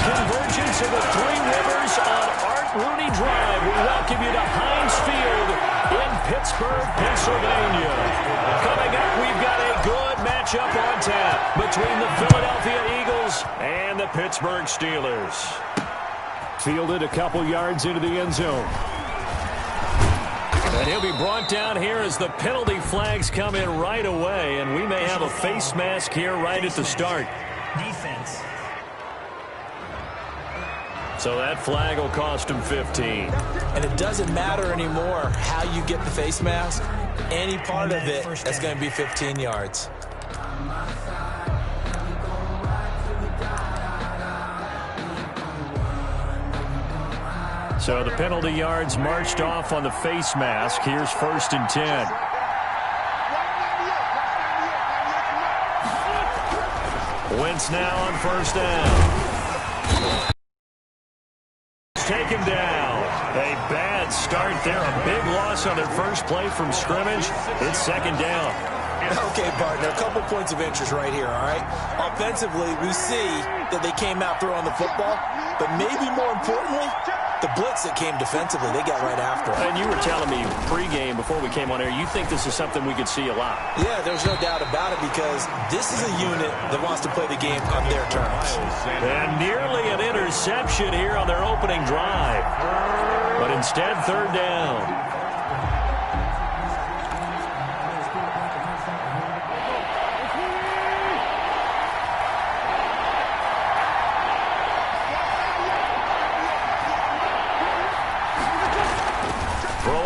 convergence of the Three Rivers on Art Rooney Drive. We welcome you to Heinz Field in Pittsburgh, Pennsylvania. Coming up, we've got a good matchup on tap between the Philadelphia Eagles and the Pittsburgh Steelers. Fielded a couple yards into the end zone. And he'll be brought down here as the penalty flags come in right away, and we may have a face mask here right at the start. Defense. So that flag will cost him 15. And it doesn't matter anymore how you get the face mask. Any part of it, that's going to be 15 yards. So the penalty yards marched off on the face mask. Here's 1st and 10. Wentz now on 1st down. Take him down. A bad start there. A big loss on their first play from scrimmage. It's 2nd down. Okay, partner, a couple points of interest right here, all right? Offensively, we see that they came out throwing the football, but maybe more importantly, the blitz that came defensively, they got right after it. And you were telling me pregame before we came on air, you think this is something we could see a lot. Yeah, there's no doubt about it because this is a unit that wants to play the game on their terms. And nearly an interception here on their opening drive. But instead, 3rd down.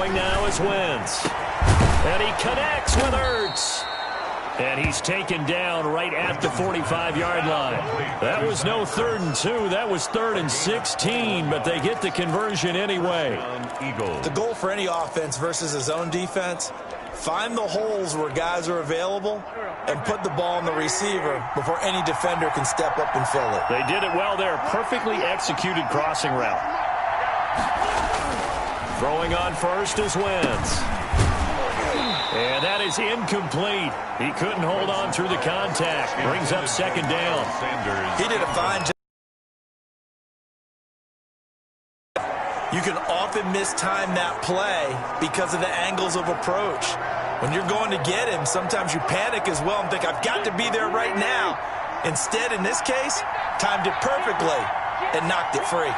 Now is Wentz. And he connects with Ertz. And he's taken down right at the 45-yard line. That was no 3rd and 2. That was 3rd and 16, but they get the conversion anyway. The goal for any offense versus a zone defense, find the holes where guys are available and put the ball on the receiver before any defender can step up and fill it. They did it well there. Perfectly executed crossing route. Throwing on 1st is Wentz. And that is incomplete. He couldn't hold on through the contact. Brings up 2nd down. He did a fine job. You can often mistime that play because of the angles of approach. When you're going to get him, sometimes you panic as well and think, I've got to be there right now. Instead, in this case, timed it perfectly and knocked it free.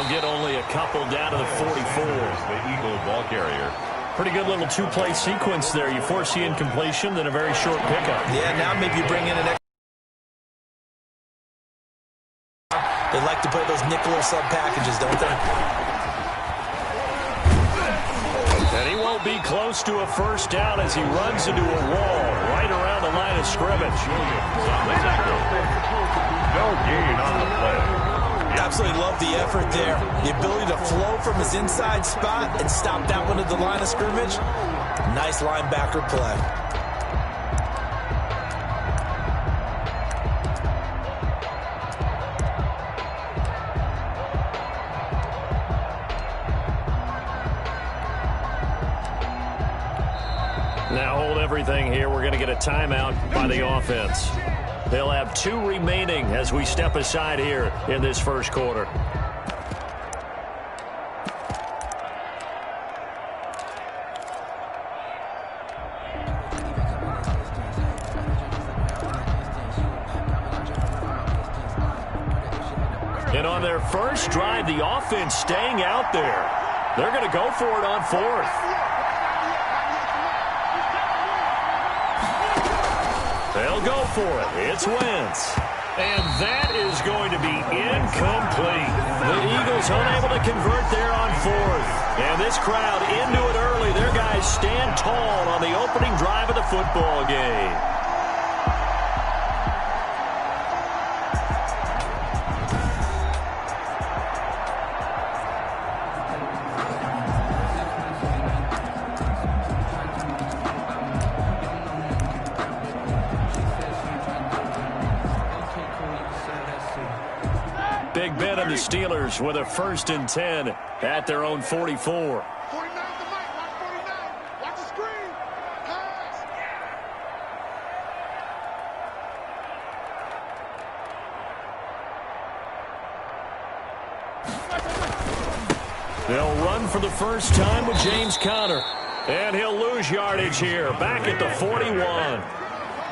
Get only a couple down to the 44. The Eagle ball carrier. Pretty good little two-play sequence there. You force the incompletion, then a very short pickup. Yeah, now maybe you bring in an extra. They like to play those nickel or sub packages, don't they? And he won't be close to a 1st down as he runs into a wall right around the line of scrimmage. No gain on the play. Absolutely love the effort there. The ability to flow from his inside spot and stop that one at the line of scrimmage. Nice linebacker play. Now hold everything here. We're going to get a timeout by the offense. They'll have 2 remaining as we step aside here in this 1st quarter. And on their first drive, the offense staying out there. They're going to go for it on 4th. They'll go for it. It's Wentz. And that is going to be incomplete. The Eagles unable to convert there on 4th. And this crowd into it early. Their guys stand tall on the opening drive of the football game. Big Ben and the Steelers with a 1st and 10 at their own 44. 49 to Mike. Watch 49. Watch the screen. They'll run for the first time with James Conner. And he'll lose yardage here, back at the 41.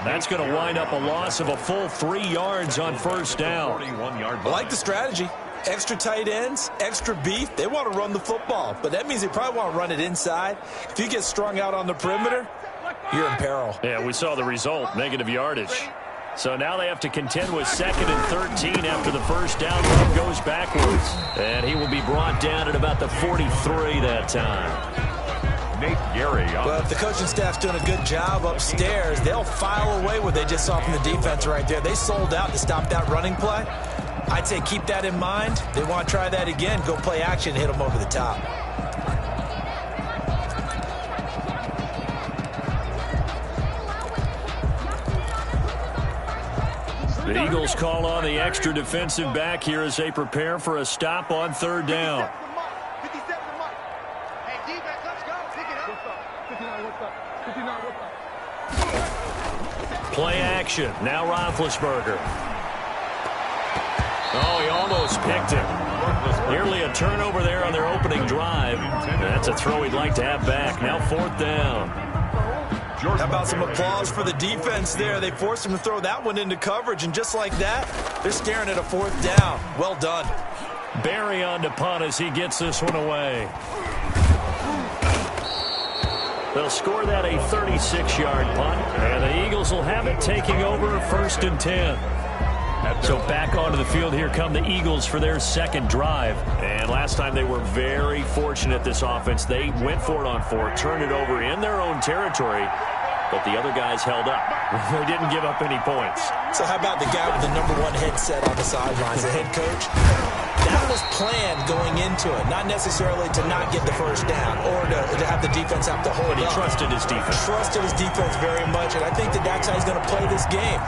That's going to wind up a loss of a full 3 yards on first down. I like the strategy. Extra tight ends, extra beef. They want to run the football, but that means they probably want to run it inside. If you get strung out on the perimeter, you're in peril. Yeah, we saw the result, negative yardage. So now they have to contend with 2nd and 13 after the first down run goes backwards. And he will be brought down at about the 43 that time. Nate Gary. Well, if the coaching staff's doing a good job upstairs, they'll file away what they just saw from the defense right there. They sold out to stop that running play. I'd say keep that in mind. They want to try that again. Go play action, hit them over the top. The Eagles call on the extra defensive back here as they prepare for a stop on 3rd down. Play action. Now Roethlisberger. Oh, he almost picked him. Nearly a turnover there on their opening drive. That's a throw he'd like to have back. Now 4th down. How about some applause for the defense there? They forced him to throw that one into coverage, and just like that, they're staring at a 4th down. Well done. Barry on to punt as he gets this one away. They'll score that a 36-yard punt, and the Eagles will have it taking over 1st and 10. So back onto the field, here come the Eagles for their 2nd drive. And last time they were very fortunate, this offense. They went for it on 4, turned it over in their own territory, but the other guys held up. They didn't give up any points. So how about the guy with the #1 headset on the sidelines, the head coach? That was planned going into it, not necessarily to not get the first down or to have the defense have to hold But he up. trusted his defense. Trusted his defense very much, and I think that's how he's going to play this game.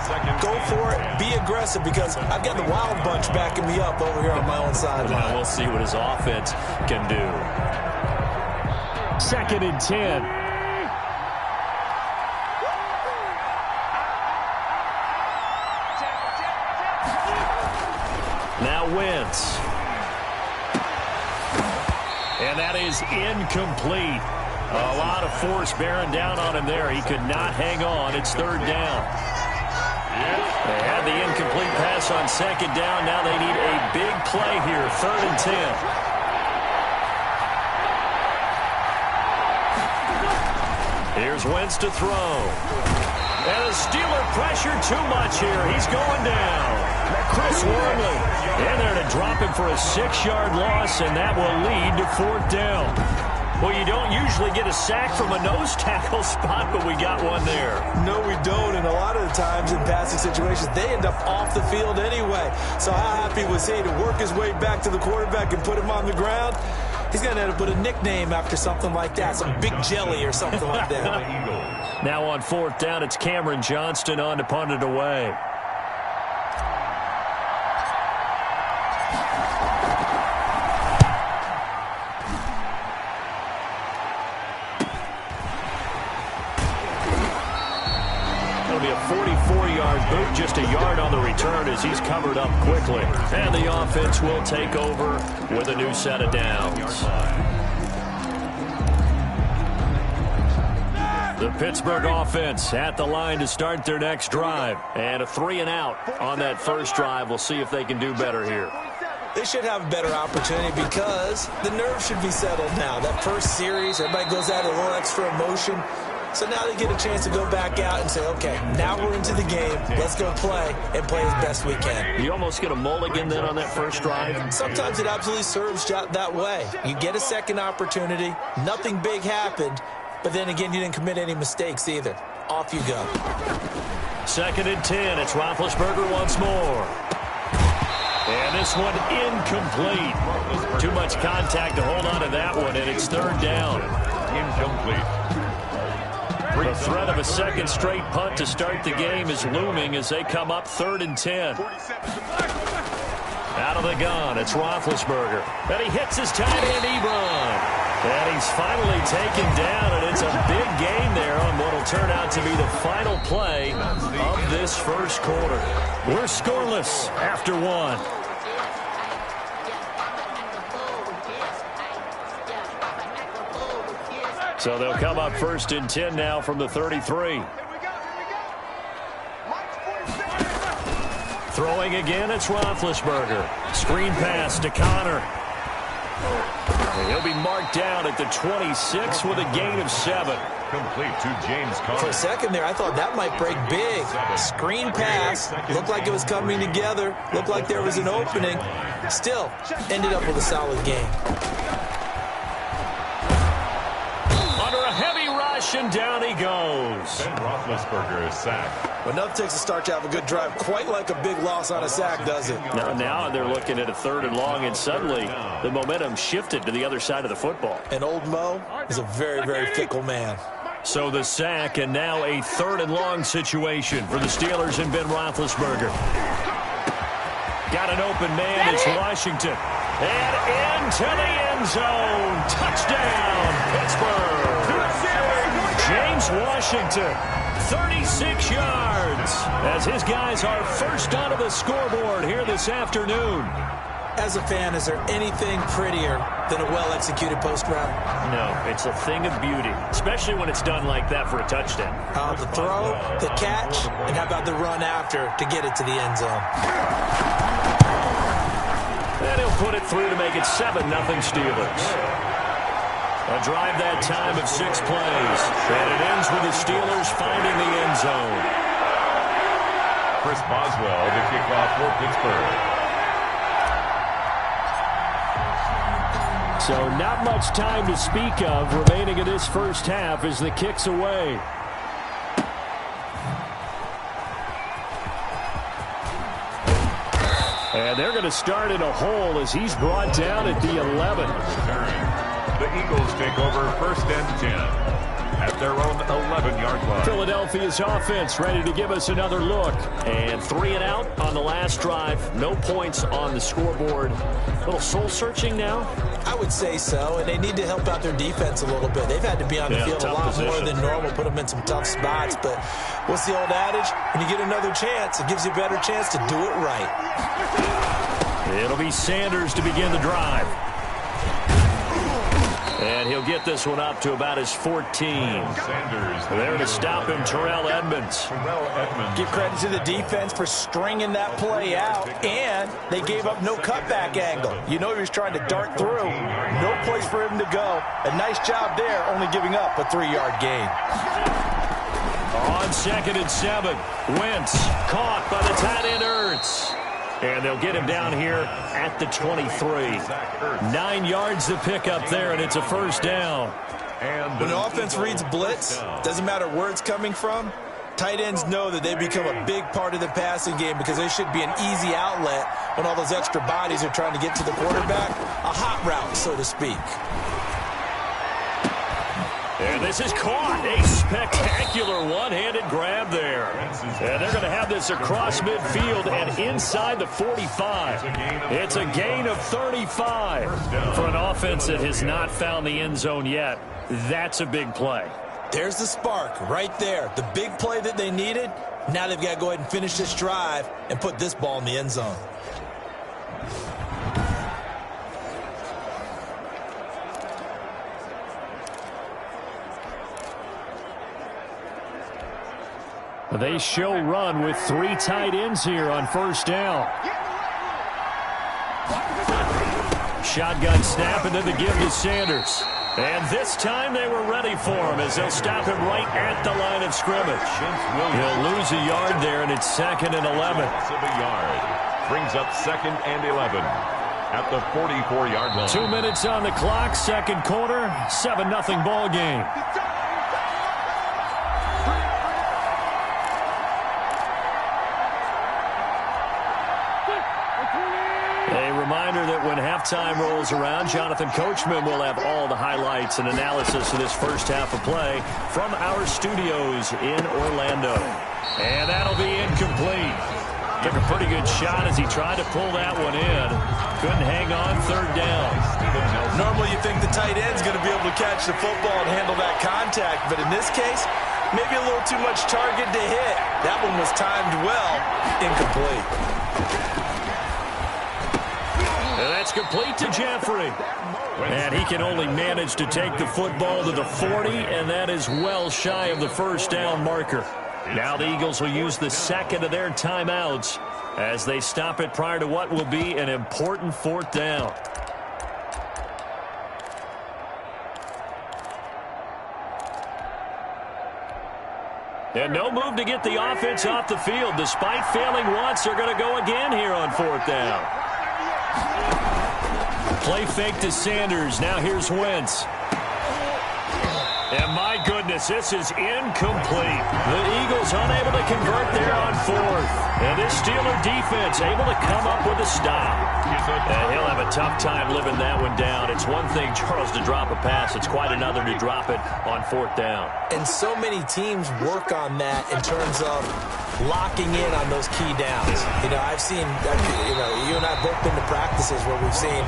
Go for it, be aggressive, because I've got the Wild Bunch backing me up over here on my own sideline. Now we'll see what his offense can do. 2nd and 10. Now Wentz. And that is incomplete. A lot of force bearing down on him there. He could not hang on. It's 3rd down. They had the incomplete pass on 2nd down. Now they need a big play here. 3rd and 10. Here's Wentz to throw. And the Steeler pressure too much here. He's going down. Chris Wormley in there to drop him for a 6-yard loss, and that will lead to 4th down. Well, you don't usually get a sack from a nose tackle spot, but we got one there. No, we don't, and a lot of the times in passing situations, they end up off the field anyway. So how happy was he to work his way back to the quarterback and put him on the ground? He's going to have to put a nickname after something like that, some Big Jelly or something like that. Now on 4th down, it's Cameron Johnston on to punt it away. It'll be a 44-yard boot, just a yard on the return as he's covered up quickly. And the offense will take over with a new set of downs. The Pittsburgh offense at the line to start their next drive. And a 3-and-out on that first drive. We'll see if they can do better here. They should have a better opportunity because the nerves should be settled now. That first series, everybody goes out a little extra emotion. So now they get a chance to go back out and say, okay, now we're into the game. Let's go play and play as best we can. You almost get a mulligan then on that first drive? Sometimes it absolutely serves that way. You get a second opportunity. Nothing big happened. But then again, you didn't commit any mistakes either. Off you go. 2nd and 10. It's Roethlisberger once more. And this one incomplete. Too much contact to hold on to that one, and it's 3rd down. Incomplete. The threat of a second straight punt to start the game is looming as they come up 3rd and 10. Out of the gun, it's Roethlisberger. And he hits his tight end, Ebron. And he's finally taken down, and it's a big gain there on what will turn out to be the final play of this first quarter. We're scoreless after one. So they'll come up 1st and 10 now from the 33. Throwing again, it's Roethlisberger. Screen pass to Connor. And he'll be marked down at the 26 with a gain of 7. Complete to James Conner. For a second there, I thought that might break big. Screen pass. Looked like it was coming together. Looked like there was an opening. Still, ended up with a solid game. Under a heavy rush, and down he goes. Ben Roethlisberger is sacked. But enough takes a start to have a good drive. Quite like a big loss on a sack, does it? Now they're looking at a 3rd and long, and suddenly the momentum shifted to the other side of the football. And old Mo is a very, very fickle man. So the sack, and now a 3rd and long situation for the Steelers and Ben Roethlisberger. Got an open man, it's Washington. And into the end zone. Touchdown, Pittsburgh. James Washington, 36 yards, as his guys are first onto the scoreboard here this afternoon. As a fan, is there anything prettier than a well-executed post route? No, it's a thing of beauty, especially when it's done like that for a touchdown. The throw, the catch, and how about the run after to get it to the end zone? And he'll put it through to make it 7-0 Steelers. A drive that time of 6 plays, and it ends with the Steelers finding the end zone. Chris Boswell to kick off for Pittsburgh. So not much time to speak of remaining in this first half as the kick's away. And they're going to start in a hole as he's brought down at the 11. The Eagles take over 1st and 10 at their own 11-yard line. Philadelphia's offense ready to give us another look. And 3 and out on the last drive. No points on the scoreboard. A little soul-searching now? I would say so, and they need to help out their defense a little bit. They've had to be on the field a lot more than normal, put them in some tough spots. But what's the old adage? When you get another chance, it gives you a better chance to do it right. It'll be Sanders to begin the drive. And he'll get this one up to about his 14. Sanders there to stop him, Terrell Edmunds. Give credit to the defense for stringing that play out, and they gave up no cutback angle. You know he was trying to dart through. No place for him to go. A nice job there, only giving up a 3-yard gain. On 2nd and 7, Wentz caught by the tight end Ertz. And they'll get him down here at the 23. 9 yards to pick up there, and it's a 1st down. When the offense reads blitz, doesn't matter where it's coming from, tight ends know that they become a big part of the passing game because they should be an easy outlet when all those extra bodies are trying to get to the quarterback. A hot route, so to speak. And this is caught. A spectacular one-handed grab there. And they're going to have this across midfield and inside the 45. It's a gain of 35. For an offense that has not found the end zone yet, that's a big play. There's the spark right there. The big play that they needed. Now they've got to go ahead and finish this drive and put this ball in the end zone. They show run with 3 tight ends here on 1st down. Shotgun snap, and then the give to Sanders. And this time they were ready for him as they'll stop him right at the line of scrimmage. He'll lose a yard there, and it's 2nd and 11. A yard. Brings up 2nd and 11 at the 44-yard line. 2 minutes on the clock, 2nd quarter, 7-0 ball game. Reminder that when halftime rolls around, Jonathan Coachman will have all the highlights and analysis of this first half of play from our studios in Orlando. And that'll be incomplete. Took a pretty good shot as he tried to pull that one in. Couldn't hang on, 3rd down. Normally you think the tight end's going to be able to catch the football and handle that contact, but in this case, maybe a little too much target to hit. That one was timed well, incomplete. And That's complete to Jeffrey. And he can only manage to take the football to the 40, and that is well shy of the first down marker. Now the Eagles will use the second of their timeouts as they stop it prior to what will be an important fourth down. And no move to get the offense off the field. Despite failing once, they're going to go again here on fourth down. Play fake to Sanders. Now here's Wentz. And my goodness, this is incomplete. The Eagles unable to convert there on fourth. And this Steeler defense able to come up with a stop. And he'll have a tough time living that one down. It's one thing, Charles, to drop a pass. It's quite another to drop it on fourth down. And so many teams work on that in terms of locking in on those key downs. I've seen, you and I both been to practices where we've seen,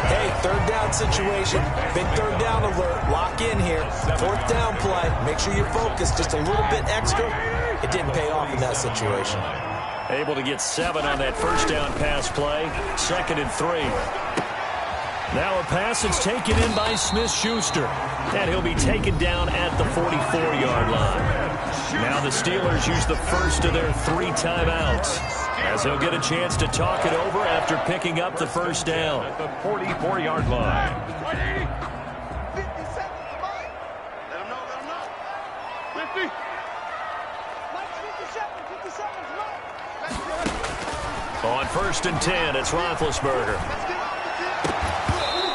hey, third down situation, big third down alert, lock in here, fourth down play, make sure you're focused just a little bit extra. It didn't pay off in that situation. Able to get 7 on that first down pass play, 2nd and 3. Now a pass that's taken in by Smith-Schuster. And he'll be taken down at the 44-yard line. Now the Steelers use the first of their 3 timeouts, as he'll get a chance to talk it over after picking up the first down. At the 44-yard line. On 1st and 10, it's Roethlisberger.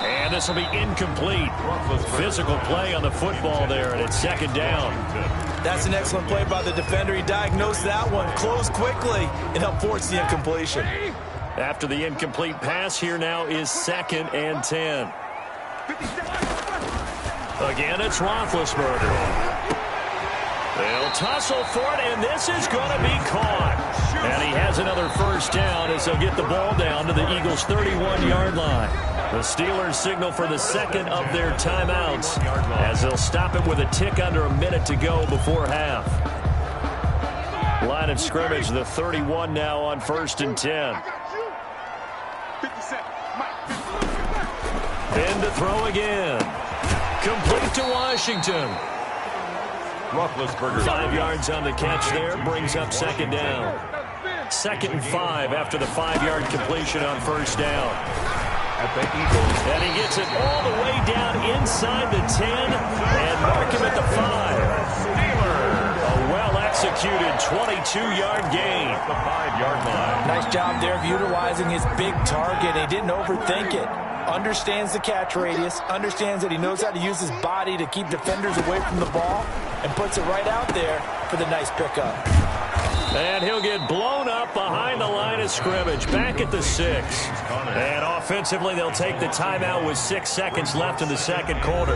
And this will be incomplete. Physical play on the football there, and it's 2nd down. That's an excellent play by the defender. He diagnosed that one, closed quickly, and helped force the incompletion. After the incomplete pass, here now is 2nd and 10. Again, it's Roethlisberger. They'll tussle for it, and this is going to be caught. And he has another first down as they'll get the ball down to the Eagles' 31-yard line. The Steelers signal for the second of their timeouts as they'll stop it with a tick under a minute to go before half. Line of scrimmage, the 31 now on 1st and 10. Then to throw again. Complete to Washington. Roethlisberger. 5 yards on the catch there, brings up 2nd down. 2nd and 5 after the 5-yard completion on first down. At the Eagles. And he gets it all the way down inside the 10 and mark him at the 5. A well-executed 22-yard gain. The 5-yard line. Nice job there of utilizing his big target. He didn't overthink it. Understands the catch radius, understands that he knows how to use his body to keep defenders away from the ball, and puts it right out there for the nice pickup. And he'll get blown up behind the line of scrimmage, back at the 6. And offensively, they'll take the timeout with 6 seconds left in the second quarter.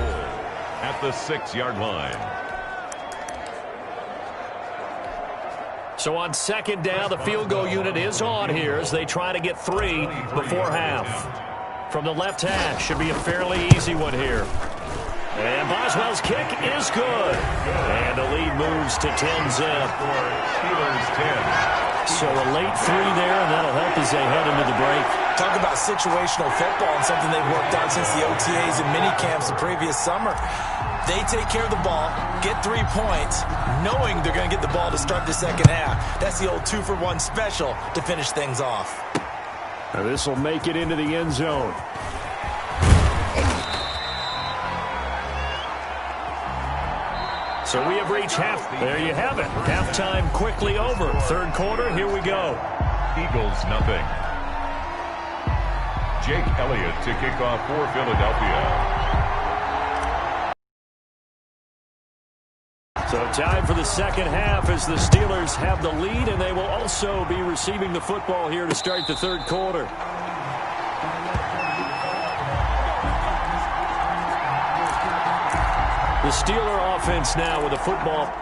At the 6-yard line. So on 2nd down, the field goal unit is on here as they try to get 3 before half. From the left hash, should be a fairly easy one here. And Boswell's kick is good. And the lead moves to 10-zip. Steelers 10. So a late 3 there, and that'll help as they head into the break. Talk about situational football and something they've worked on since the OTAs and mini camps the previous summer. They take care of the ball, get 3 points, knowing they're going to get the ball to start the second half. That's the old 2-for-1 special to finish things off. Now this will make it into the end zone. So we have reached half. There you have it. Halftime quickly over. Third quarter, here we go. Eagles nothing. Jake Elliott to kick off for Philadelphia. So time for the second half as the Steelers have the lead, and they will also be receiving the football here to start the third quarter. The Steeler offense now with the football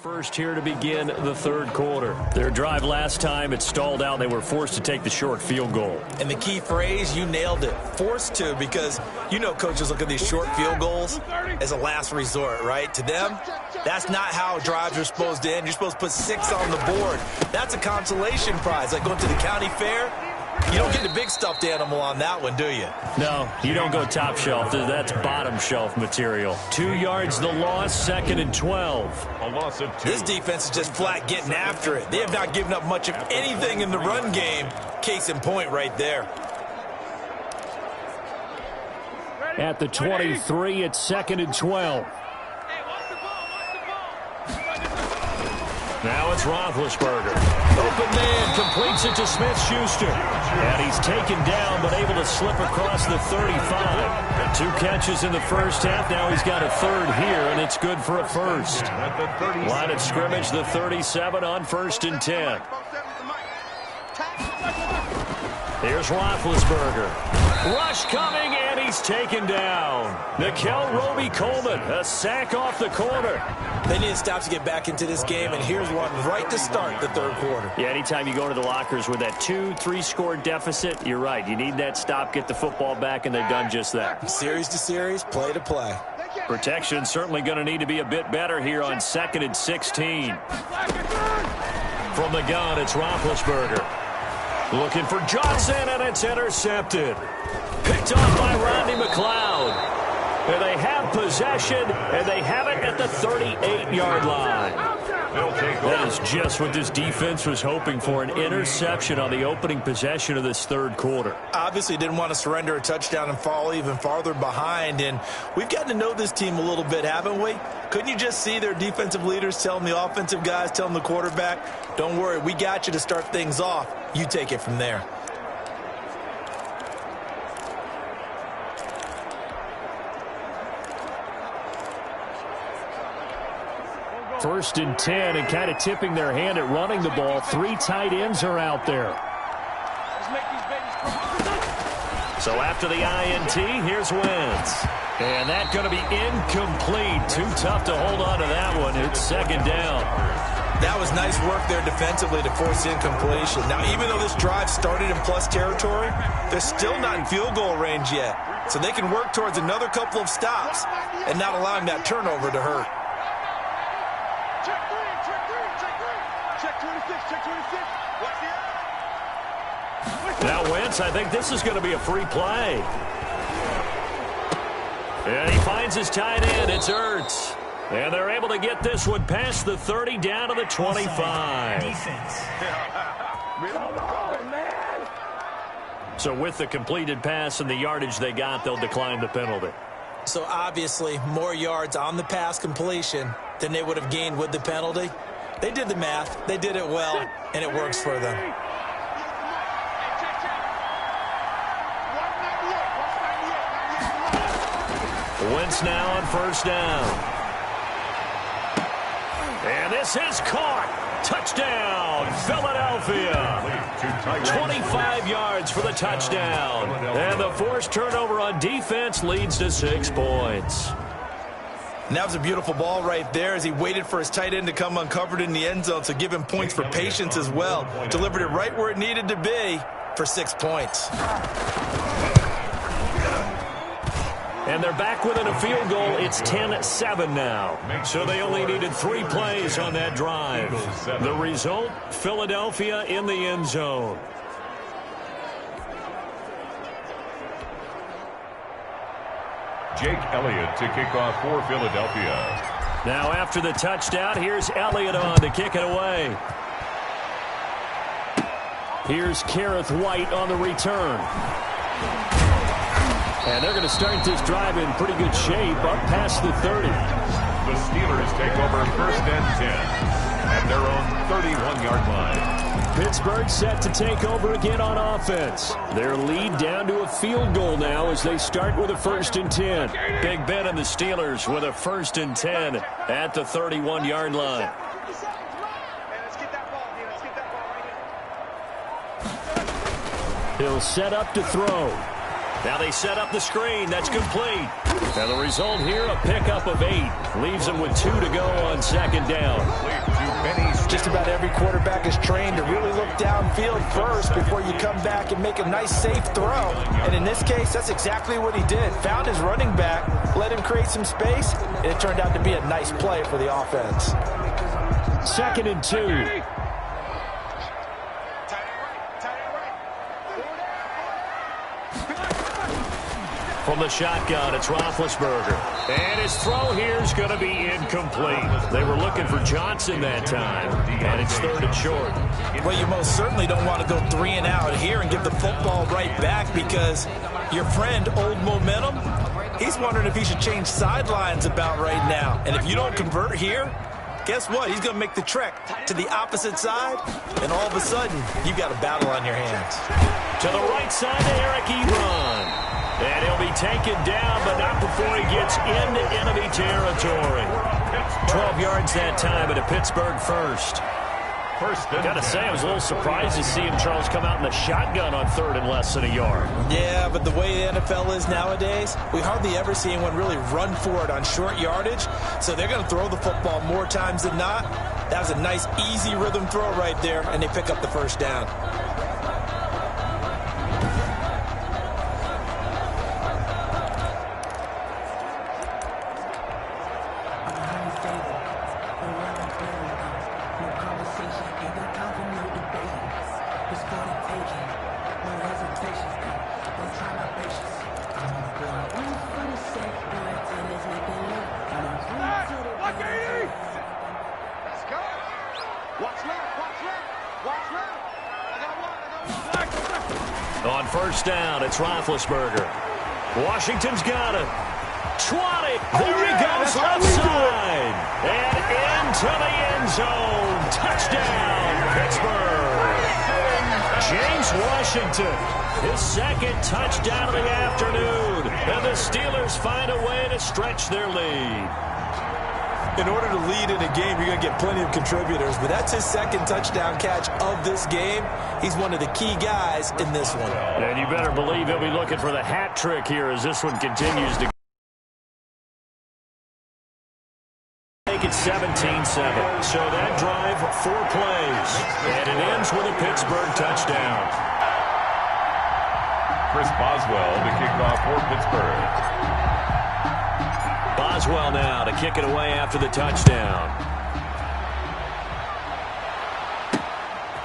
First here to begin the third quarter. Their drive last time, it stalled out. They were forced to take the short field goal. And the key phrase, you nailed it, forced to, because you know coaches look at these short field goals as a last resort, right? To them, that's not how drives are supposed to end. You're supposed to put 6 on the board. That's a consolation prize, like going to the county fair. You don't get the big stuffed animal on that one, do you? No, you don't go top shelf. That's bottom shelf material. 2 yards the loss, 2nd and 12. A loss of 2. This defense is just flat getting after it. They have not given up much of anything in the run game. Case in point right there. At the 23, it's 2nd and 12. Now it's Roethlisberger. Open man, completes it to Smith-Schuster. And he's taken down, but able to slip across the 35. 2 catches in the first half. Now he's got a third here, and it's good for a first. Line of scrimmage, the 37 on 1st and 10. Here's Roethlisberger. Rush coming, and he's taken down. Nikel Roby-Coleman, a sack off the corner. They need to stop to get back into this game, and here's one right to start the third quarter. Yeah, anytime you go to the lockers with that 2-3 score deficit, you're right. You need that stop, get the football back, and they've done just that. Series to series, play to play. Protection certainly going to need to be a bit better here on 2nd and 16. From the gun, it's Roethlisberger. Looking for Johnson, and it's intercepted. Picked off by Rodney McLeod. And they have possession, and they have it at the 38-yard line. That is just what this defense was hoping for, an interception on the opening possession of this third quarter. Obviously didn't want to surrender a touchdown and fall even farther behind, and we've gotten to know this team a little bit, haven't we? Couldn't you just see their defensive leaders telling the offensive guys, telling the quarterback, don't worry, we got you to start things off. You take it from there. First and 10, and kind of tipping their hand at running the ball. 3 tight ends are out there. So after the INT, here's Wentz. And that's going to be incomplete. Too tough to hold on to that one. It's 2nd down. That was nice work there defensively to force incompletion. Now, even though this drive started in plus territory, they're still not in field goal range yet. So they can work towards another couple of stops and not allowing that turnover to hurt. Now Wentz, I think this is going to be a free play. And he finds his tight end. It's Ertz. And they're able to get this one past the 30 down to the 25. So with the completed pass and the yardage they got, they'll decline the penalty. So obviously more yards on the pass completion than they would have gained with the penalty. They did the math. They did it well, and it works for them. Wentz now on 1st down. And this is caught. Touchdown, Philadelphia. 25 yards for the touchdown. And the forced turnover on defense leads to 6 points. And that was a beautiful ball right there as he waited for his tight end to come uncovered in the end zone, so give him points for patience as well. Delivered it right where it needed to be for 6 points. And they're back within a field goal. It's 10-7 now. So they only needed 3 plays on that drive. The result, Philadelphia in the end zone. Jake Elliott to kick off for Philadelphia. Now after the touchdown, here's Elliott on to kick it away. Here's Kareth White on the return. And they're going to start this drive in pretty good shape up past the 30. The Steelers take over 1st and 10 at their own 31-yard line. Pittsburgh set to take over again on offense. Their lead down to a field goal now as they start with a 1st and 10. Big Ben and the Steelers with a 1st and 10 at the 31-yard line. He'll set up to throw. Now they set up the screen. That's complete. And the result here, a pickup of 8. Leaves them with 2 to go on second down. Just about every quarterback is trained to really look downfield first before you come back and make a nice, safe throw. And in this case, that's exactly what he did. Found his running back, let him create some space, and it turned out to be a nice play for the offense. 2nd and 2. From the shotgun, it's Roethlisberger. And his throw here is going to be incomplete. They were looking for Johnson that time, and it's 3rd and short. Well, you most certainly don't want to go 3 and out here and give the football right back because your friend, Old Momentum, he's wondering if he should change sidelines about right now. And if you don't convert here, guess what? He's going to make the trek to the opposite side, and all of a sudden, you've got a battle on your hands. To the right side to Eric Ebron. And he'll be taken down, but not before he gets into enemy territory. 12 yards that time at a Pittsburgh first. Got to say, I was a little surprised to see him, Charles, come out in the shotgun on 3rd and less than a yard. Yeah, but the way the NFL is nowadays, we hardly ever see anyone really run for it on short yardage. So they're going to throw the football more times than not. That was a nice, easy rhythm throw right there, and they pick up the first down. On first down, it's Roethlisberger. Washington's got it. 20. There he goes left side. And into the end zone. Touchdown, Pittsburgh. James Washington, his 2nd touchdown of the afternoon. And the Steelers find a way to stretch their lead. In order to lead in a game, you're going to get plenty of contributors, but that's his 2nd touchdown catch of this game. He's one of the key guys in this one. And you better believe he'll be looking for the hat trick here as this one continues to make it 17-7. So that drive, 4 plays, and it ends with a Pittsburgh touchdown. Chris Boswell to kick off for Pittsburgh. Boswell now to kick it away after the touchdown.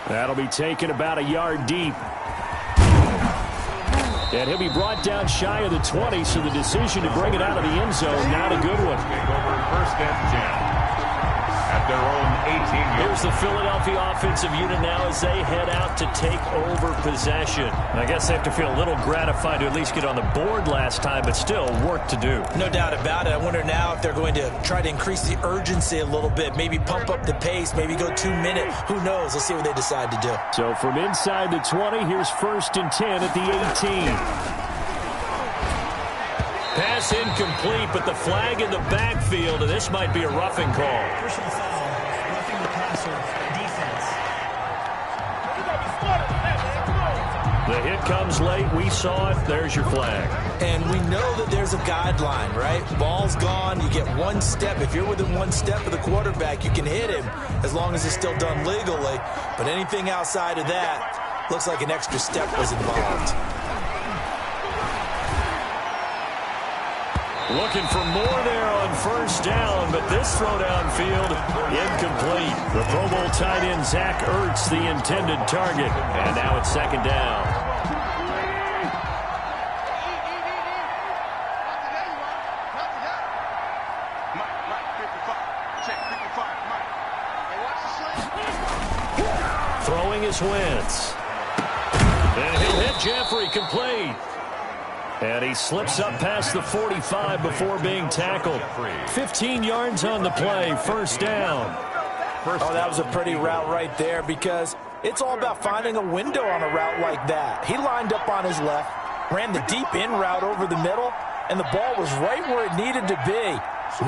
That'll be taken about a yard deep. And he'll be brought down shy of the 20, so the decision to bring it out of the end zone, not a good one. Take over 1st and 10. At their own 18. Here's the Philadelphia offensive unit now as they head out to take over possession. I guess they have to feel a little gratified to at least get on the board last time, but still work to do. No doubt about it. I wonder now if they're going to try to increase the urgency a little bit, maybe pump up the pace, maybe go 2-minute. Who knows? Let's see what they decide to do. So from inside the 20, here's 1st and 10 at the 18. Pass incomplete, but the flag in the backfield, and this might be a roughing call. Personal foul, roughing the passer, defense. The hit comes late. We saw it. There's your flag. And we know that there's a guideline, right? Ball's gone. You get 1 step. If you're within 1 step of the quarterback, you can hit him as long as it's still done legally. But anything outside of that looks like an extra step was involved. Looking for more there on first down, but this throw downfield, incomplete. The Pro Bowl tight end, Zach Ertz, the intended target. And now it's 2nd down. Throwing is Wentz. And he'll hit Jeffrey, complete. And he slips up past the 45 before being tackled. 15 yards on the play, first down. Oh, that was a pretty route right there because it's all about finding a window on a route like that. He lined up on his left, ran the deep in route over the middle, and the ball was right where it needed to be.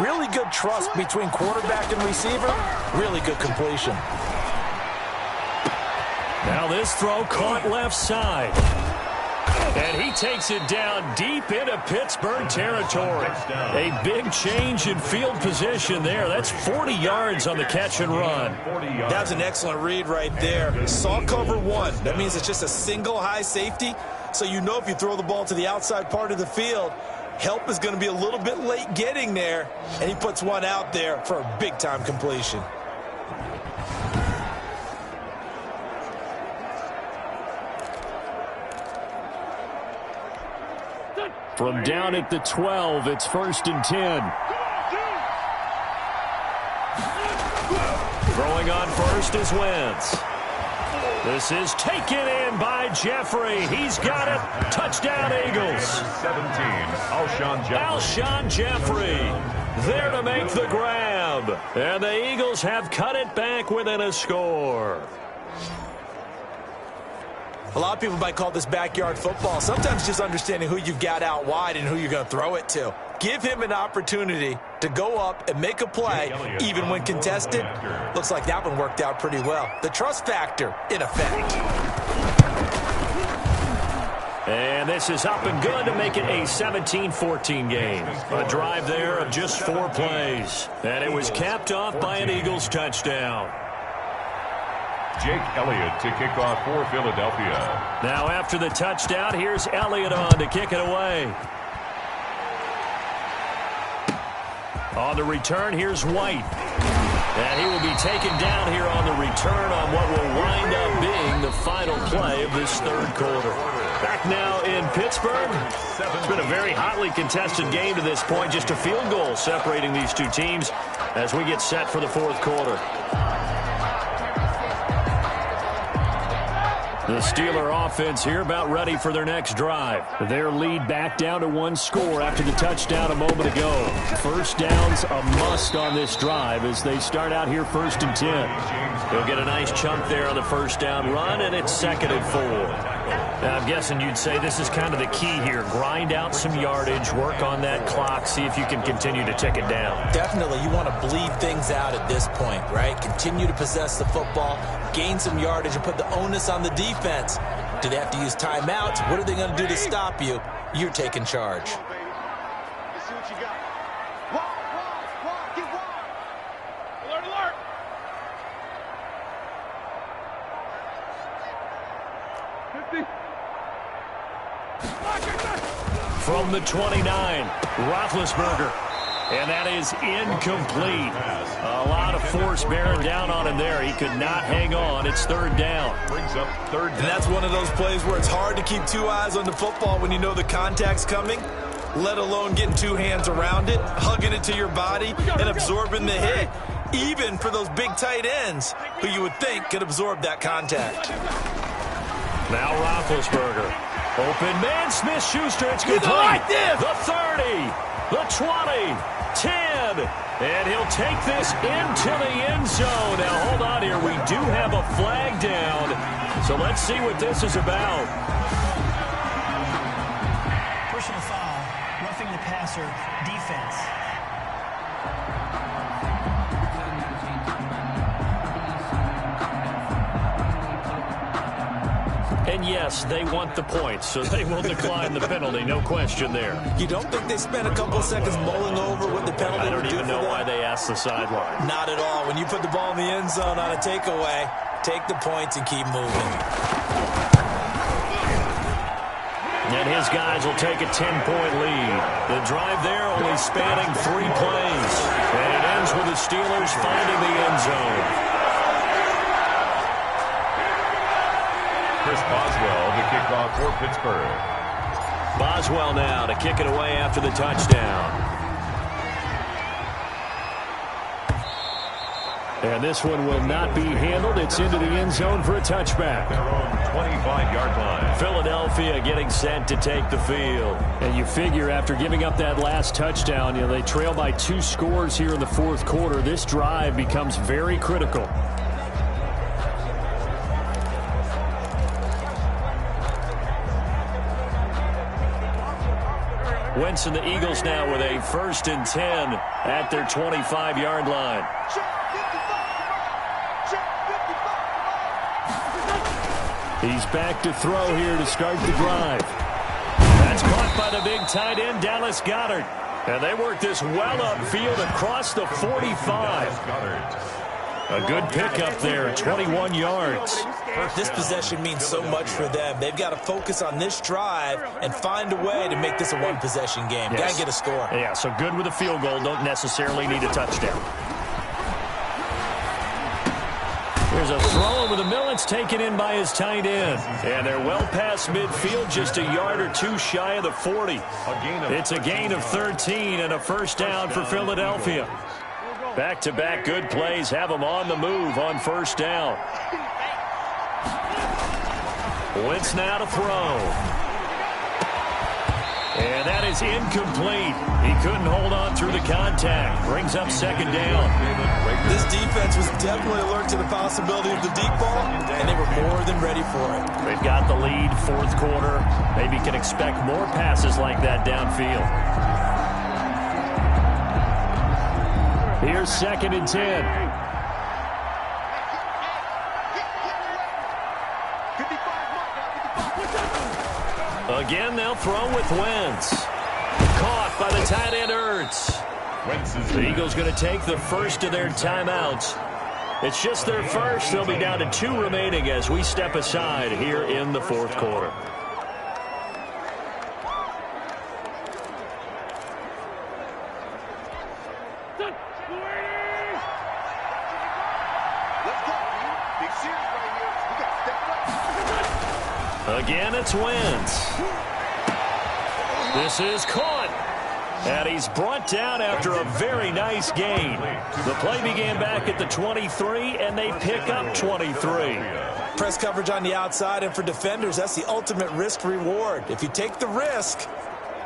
Really good trust between quarterback and receiver. Really good completion. Now this throw caught left side. And he takes it down deep into Pittsburgh territory. A big change in field position there. That's 40 yards on the catch and run. That's an excellent read right there. Saw cover one. That means it's just a single high safety. So you know if you throw the ball to the outside part of the field, help is going to be a little bit late getting there. And he puts one out there for a big-time completion. From down at the 12, it's 1st and 10. Throwing on first is Wentz. This is taken in by Jeffrey. He's got it. Touchdown, Eagles. 17, Alshon Jeffrey there to make the grab. And the Eagles have cut it back within a score. A lot of people might call this backyard football. Sometimes just understanding who you've got out wide and who you're going to throw it to. Give him an opportunity to go up and make a play, even when contested. Looks like that one worked out pretty well. The trust factor, in effect. And this is up and good to make it a 17-14 game. A drive there of just 4 plays. And it was capped off by an Eagles touchdown. Jake Elliott to kick off for Philadelphia. Now after the touchdown, here's Elliott on to kick it away. On the return, here's White. And he will be taken down here on the return on what will wind up being the final play of this 3rd quarter. Back now in Pittsburgh. It's been a very hotly contested game to this point. Just a field goal separating these two teams as we get set for the 4th quarter. The Steeler offense here about ready for their next drive. Their lead back down to 1 score after the touchdown a moment ago. First down's a must on this drive as they start out here 1st and 10. They'll get a nice chunk there on the first down run, and it's 2nd and 4. Now, I'm guessing you'd say this is kind of the key here. Grind out some yardage, work on that clock, see if you can continue to tick it down. Definitely, you want to bleed things out at this point, right? Continue to possess the football, gain some yardage, and put the onus on the defense. Do they have to use timeouts? What are they going to do to stop you? You're taking charge. Let's see what you got. Walk, get walk. Alert, alert. From the 29, Roethlisberger. And that is incomplete. A lot of force bearing down on him there. He could not hang on. It's 3rd down. Brings up 3rd down. And that's one of those plays where it's hard to keep 2 eyes on the football when you know the contact's coming, let alone getting 2 hands around it, hugging it to your body, and absorbing the hit. Even for those big tight ends who you would think could absorb that contact. Now Roethlisberger. Open man, Smith-Schuster. It's complete. Like this. The 30, the 20, 10. And he'll take this into the end zone. Now, hold on here. We do have a flag down. So let's see what this is about. Personal foul, roughing the passer, defense. And yes, they want the points, so they will decline the penalty. No question there. You don't think they spent a couple of seconds mulling over what the penalty I don't would do even for know them? why they asked the sideline. Not at all. When you put the ball in the end zone on a takeaway, take the points and keep moving. And his guys will take a 10-point lead. The drive there only spanning 3 plays. And it ends with the Steelers finding the end zone. Chris Boswell to kick off for Pittsburgh. Boswell now to kick it away after the touchdown. And this one will not be handled. It's into the end zone for a touchback. Their own 25-yard line. Philadelphia getting set to take the field. And you figure after giving up that last touchdown, they trail by 2 scores here in the 4th quarter. This drive becomes very critical. Wentz and the Eagles now with a 1st and 10 at their 25-yard line. He's back to throw here to start the drive. by the big tight end, Dallas Goedert. And they work this well upfield across the 45. A good pickup there, 21 yards. This possession means so much for them. They've got to focus on this drive and find a way to make this a one-possession game. Yes. Got to get a score. Yeah, so good with a field goal. Don't necessarily need a touchdown. There's a throw over the middle. It's taken in by his tight end. And they're well past midfield, just a yard or two shy of the 40. It's a gain of 13 and a first down for Philadelphia. Back-to-back good plays have them on the move on first down. Wentz now to throw. And that is incomplete. He couldn't hold on through the contact. Brings up second down. This defense was definitely alert to the possibility of the deep ball, and they were more than ready for it. They've got the lead, fourth quarter. Maybe can expect more passes like that downfield. Here's 2nd and 10. Again, they'll throw with Wentz. Caught by the tight end, Ertz. The Eagles going to take the first of their timeouts. It's just their first. They'll be down to 2 remaining as we step aside here in the fourth quarter. Again, it's Wentz. This is caught. And he's brought down after a very nice gain. The play began back at the 23, and they pick up 23. Press coverage on the outside, and for defenders, that's the ultimate risk-reward. If you take the risk,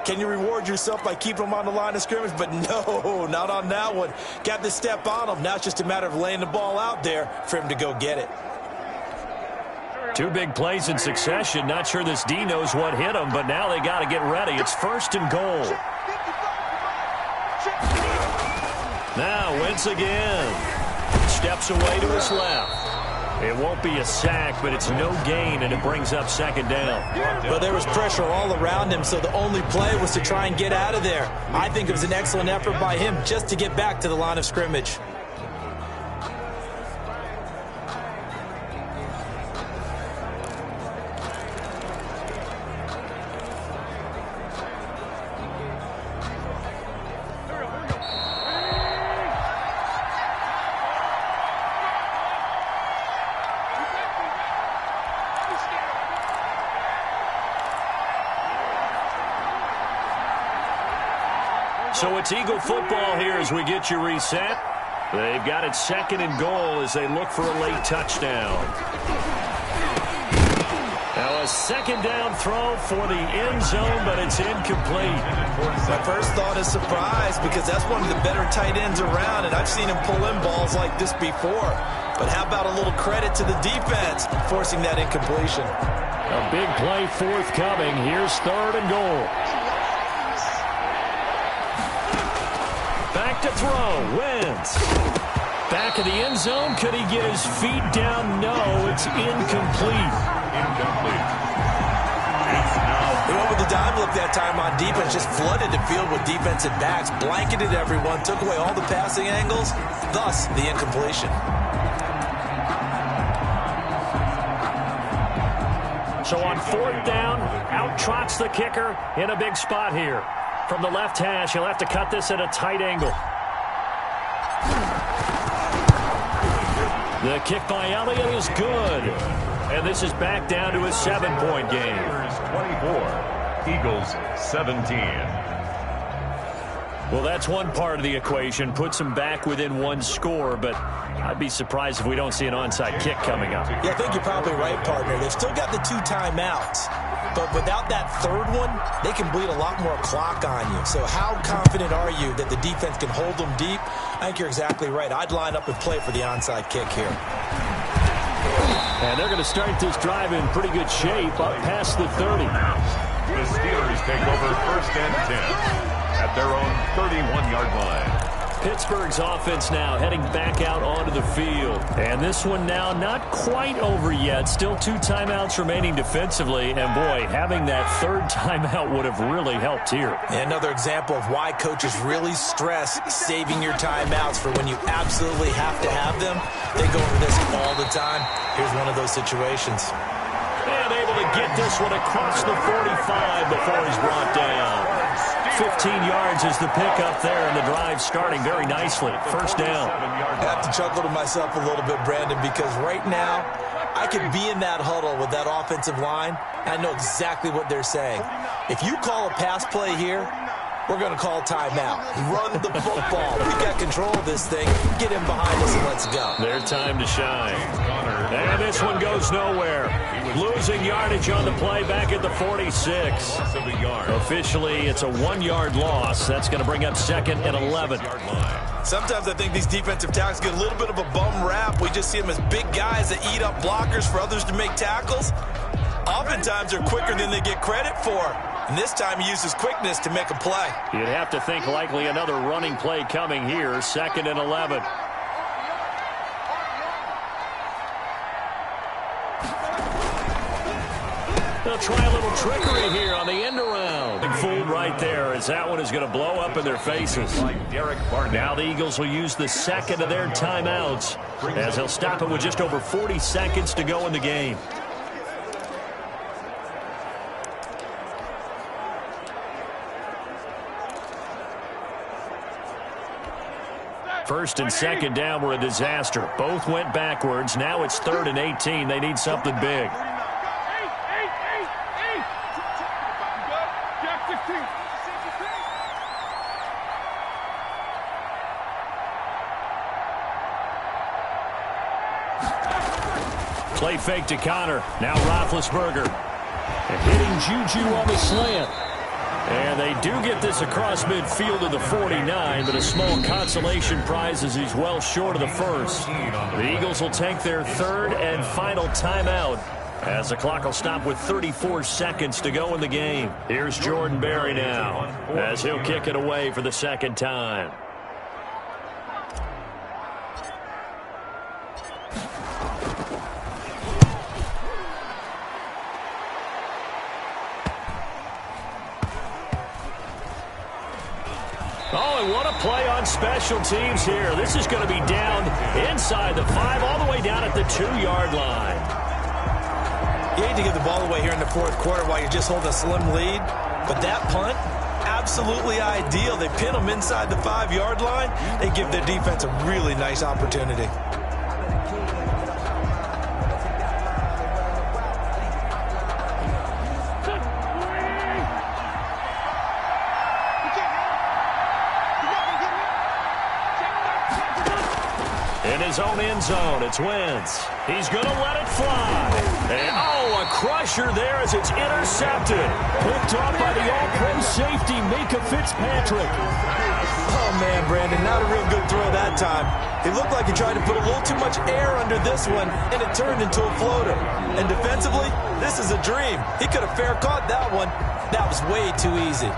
can you reward yourself by keeping them on the line of scrimmage? But no, not on that one. Got the step on him. Now it's just a matter of laying the ball out there for him to go get it. 2 big plays in succession. Not sure this D knows what hit him, but now they got to get ready. It's 1st and goal. Now Wentz again. Steps away to his left. It won't be a sack, but it's no gain, and it brings up second down. But there was pressure all around him, so the only play was to try and get out of there. I think it was an excellent effort by him just to get back to the line of scrimmage. So it's Eagle football here as we get you reset. They've got it 2nd and goal as they look for a late touchdown. Now a second down throw for the end zone, but it's incomplete. My first thought is surprise because that's one of the better tight ends around, and I've seen him pull in balls like this before. But how about a little credit to the defense forcing that incompletion? A big play forthcoming. Here's 3rd and goal. Back to throw. Wentz. Back of the end zone. Could he get his feet down? No, it's incomplete. They went with the dime look that time on defense. Just flooded the field with defensive backs. Blanketed everyone. Took away all the passing angles. Thus, the incompletion. So on 4th down, out trots the kicker in a big spot here. From the left hash, he'll have to cut this at a tight angle. The kick by Elliott is good. And this is back down to a 7-point game. 24, Eagles 17. Well, that's one part of the equation. Puts them back within 1 score, but I'd be surprised if we don't see an onside kick coming up. Yeah, I think you're probably right, partner. They've still got the 2 timeouts. But without that 3rd one, they can bleed a lot more clock on you. So how confident are you that the defense can hold them deep? I think you're exactly right. I'd line up and play for the onside kick here. And they're going to start this drive in pretty good shape up past the 30. The Steelers take over 1st and 10 at their own 31-yard line. Pittsburgh's offense now heading back out onto the field. And this one now not quite over yet. Still 2 timeouts remaining defensively. And, boy, having that third timeout would have really helped here. Another example of why coaches really stress saving your timeouts for when you absolutely have to have them. They go over this all the time. Here's one of those situations. And able to get this one across the 45 before he's brought down. 15 yards is the pickup there, and the drive starting very nicely. First down. I have to chuckle to myself a little bit, Brandon, because right now I could be in that huddle with that offensive line. I know exactly what they're saying. If you call a pass play here, we're going to call timeout. Run the football. We got control of this thing. Get him behind us and let's go. Their time to shine. And this one goes nowhere. Losing yardage on the play back at the 46. Officially, it's a 1-yard loss. That's going to bring up 2nd and 11. Sometimes I think these defensive tackles get a little bit of a bum rap. We just see them as big guys that eat up blockers for others to make tackles. Oftentimes, they're quicker than they get credit for. And this time, he uses quickness to make a play. You'd have to think likely another running play coming here. 2nd and 11. They'll try a little trickery here on the end around. Big fool right there, as that one is going to blow up in their faces. Now the Eagles will use the 2nd of their timeouts, as they'll stop it with just over 40 seconds to go in the game. First and 2nd down were a disaster. Both went backwards. Now it's 3rd and 18. They need something big. Play fake to Connor. Now Roethlisberger. And hitting Juju on the slant. And they do get this across midfield to the 49, but a small consolation prize as he's well short of the first. The Eagles will take their 3rd and final timeout as the clock will stop with 34 seconds to go in the game. Here's Jordan Berry now as he'll kick it away for the 2nd time. Oh, and what a play on special teams here. This is going to be down inside the 5, all the way down at the 2-yard line. You hate to give the ball away here in the 4th quarter while you're just holding a slim lead, but that punt, absolutely ideal. They pin them inside the 5-yard line. They give their defense a really nice opportunity. His own end zone, it's Wentz. He's going to let it fly. And, oh, a crusher there as it's intercepted. Picked off by the all-pro safety, Minkah Fitzpatrick. Oh, man, Brandon, not a real good throw that time. It looked like he tried to put a little too much air under this one, and it turned into a floater. And defensively, this is a dream. He could have fair caught that one. That was way too easy.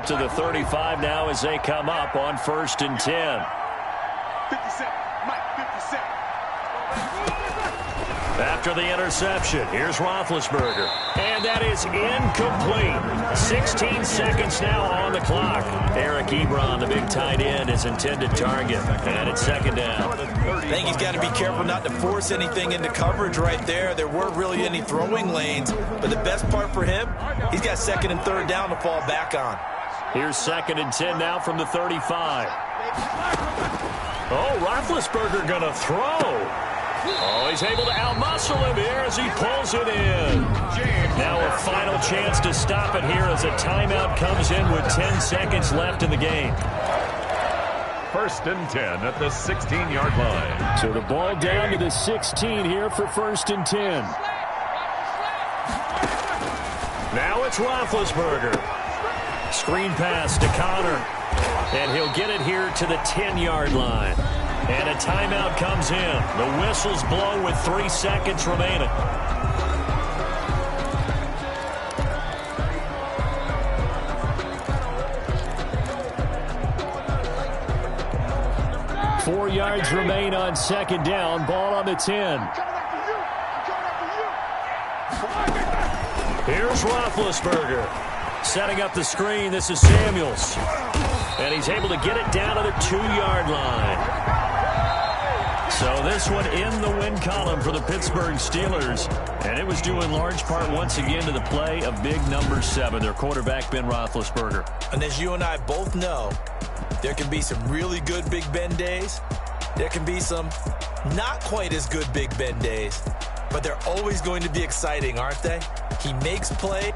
To the 35 now as they come up on 1st and 10. 57, Mike, 57. After the interception, here's Roethlisberger. And that is incomplete. 16 seconds now on the clock. Eric Ebron, the big tight end, is intended target. And it's 2nd down. I think he's got to be careful not to force anything into coverage right there. There weren't really any throwing lanes. But the best part for him, he's got 2nd and 3rd down to fall back on. Here's 2nd and 10 now from the 35. Oh, Roethlisberger going to throw. Oh, he's able to outmuscle him here as he pulls it in. Now a final chance to stop it here as a timeout comes in with 10 seconds left in the game. 1st and 10 at the 16-yard line. So the ball down to the 16 here for 1st and 10. Now it's Roethlisberger. Screen pass to Connor. And he'll get it here to the 10-yard line. And a timeout comes in. The whistle's blown with 3 seconds remaining. Four yards remain on second down. Ball on the 10. Here's Roethlisberger. Setting up the screen. This is Samuels. And he's able to get it down to the 2-yard line. So this one in the win column for the Pittsburgh Steelers. And it was due in large part once again to the play of big number 7, their quarterback Ben Roethlisberger. And as you and I both know, there can be some really good Big Ben days. There can be some not quite as good Big Ben days. But they're always going to be exciting, aren't they? He makes play.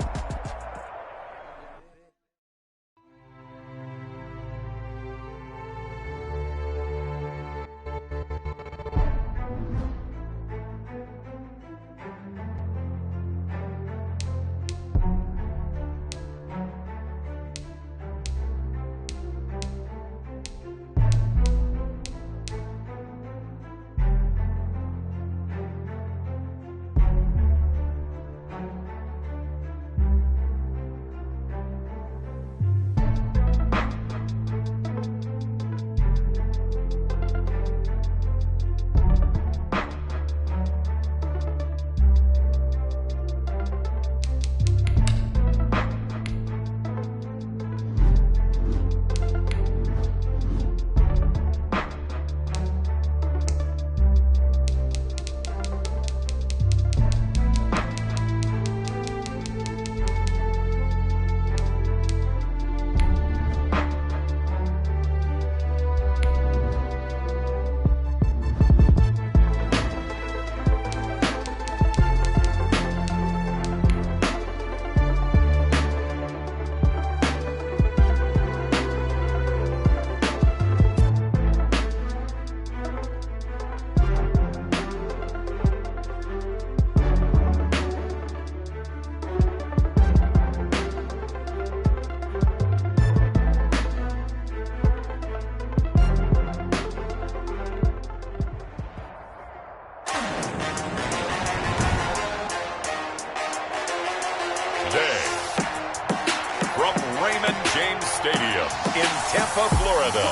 Tampa, Florida.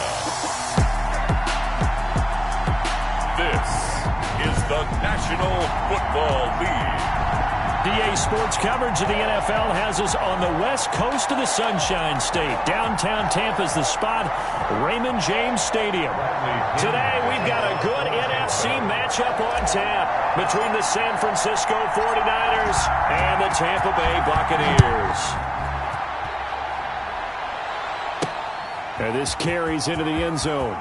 This is the National Football League. DA Sports coverage of the NFL has us on the west coast of the Sunshine State. Downtown Tampa's the spot, Raymond James Stadium. Today we've got a good NFC matchup on tap between the San Francisco 49ers and the Tampa Bay Buccaneers. And this carries into the end zone.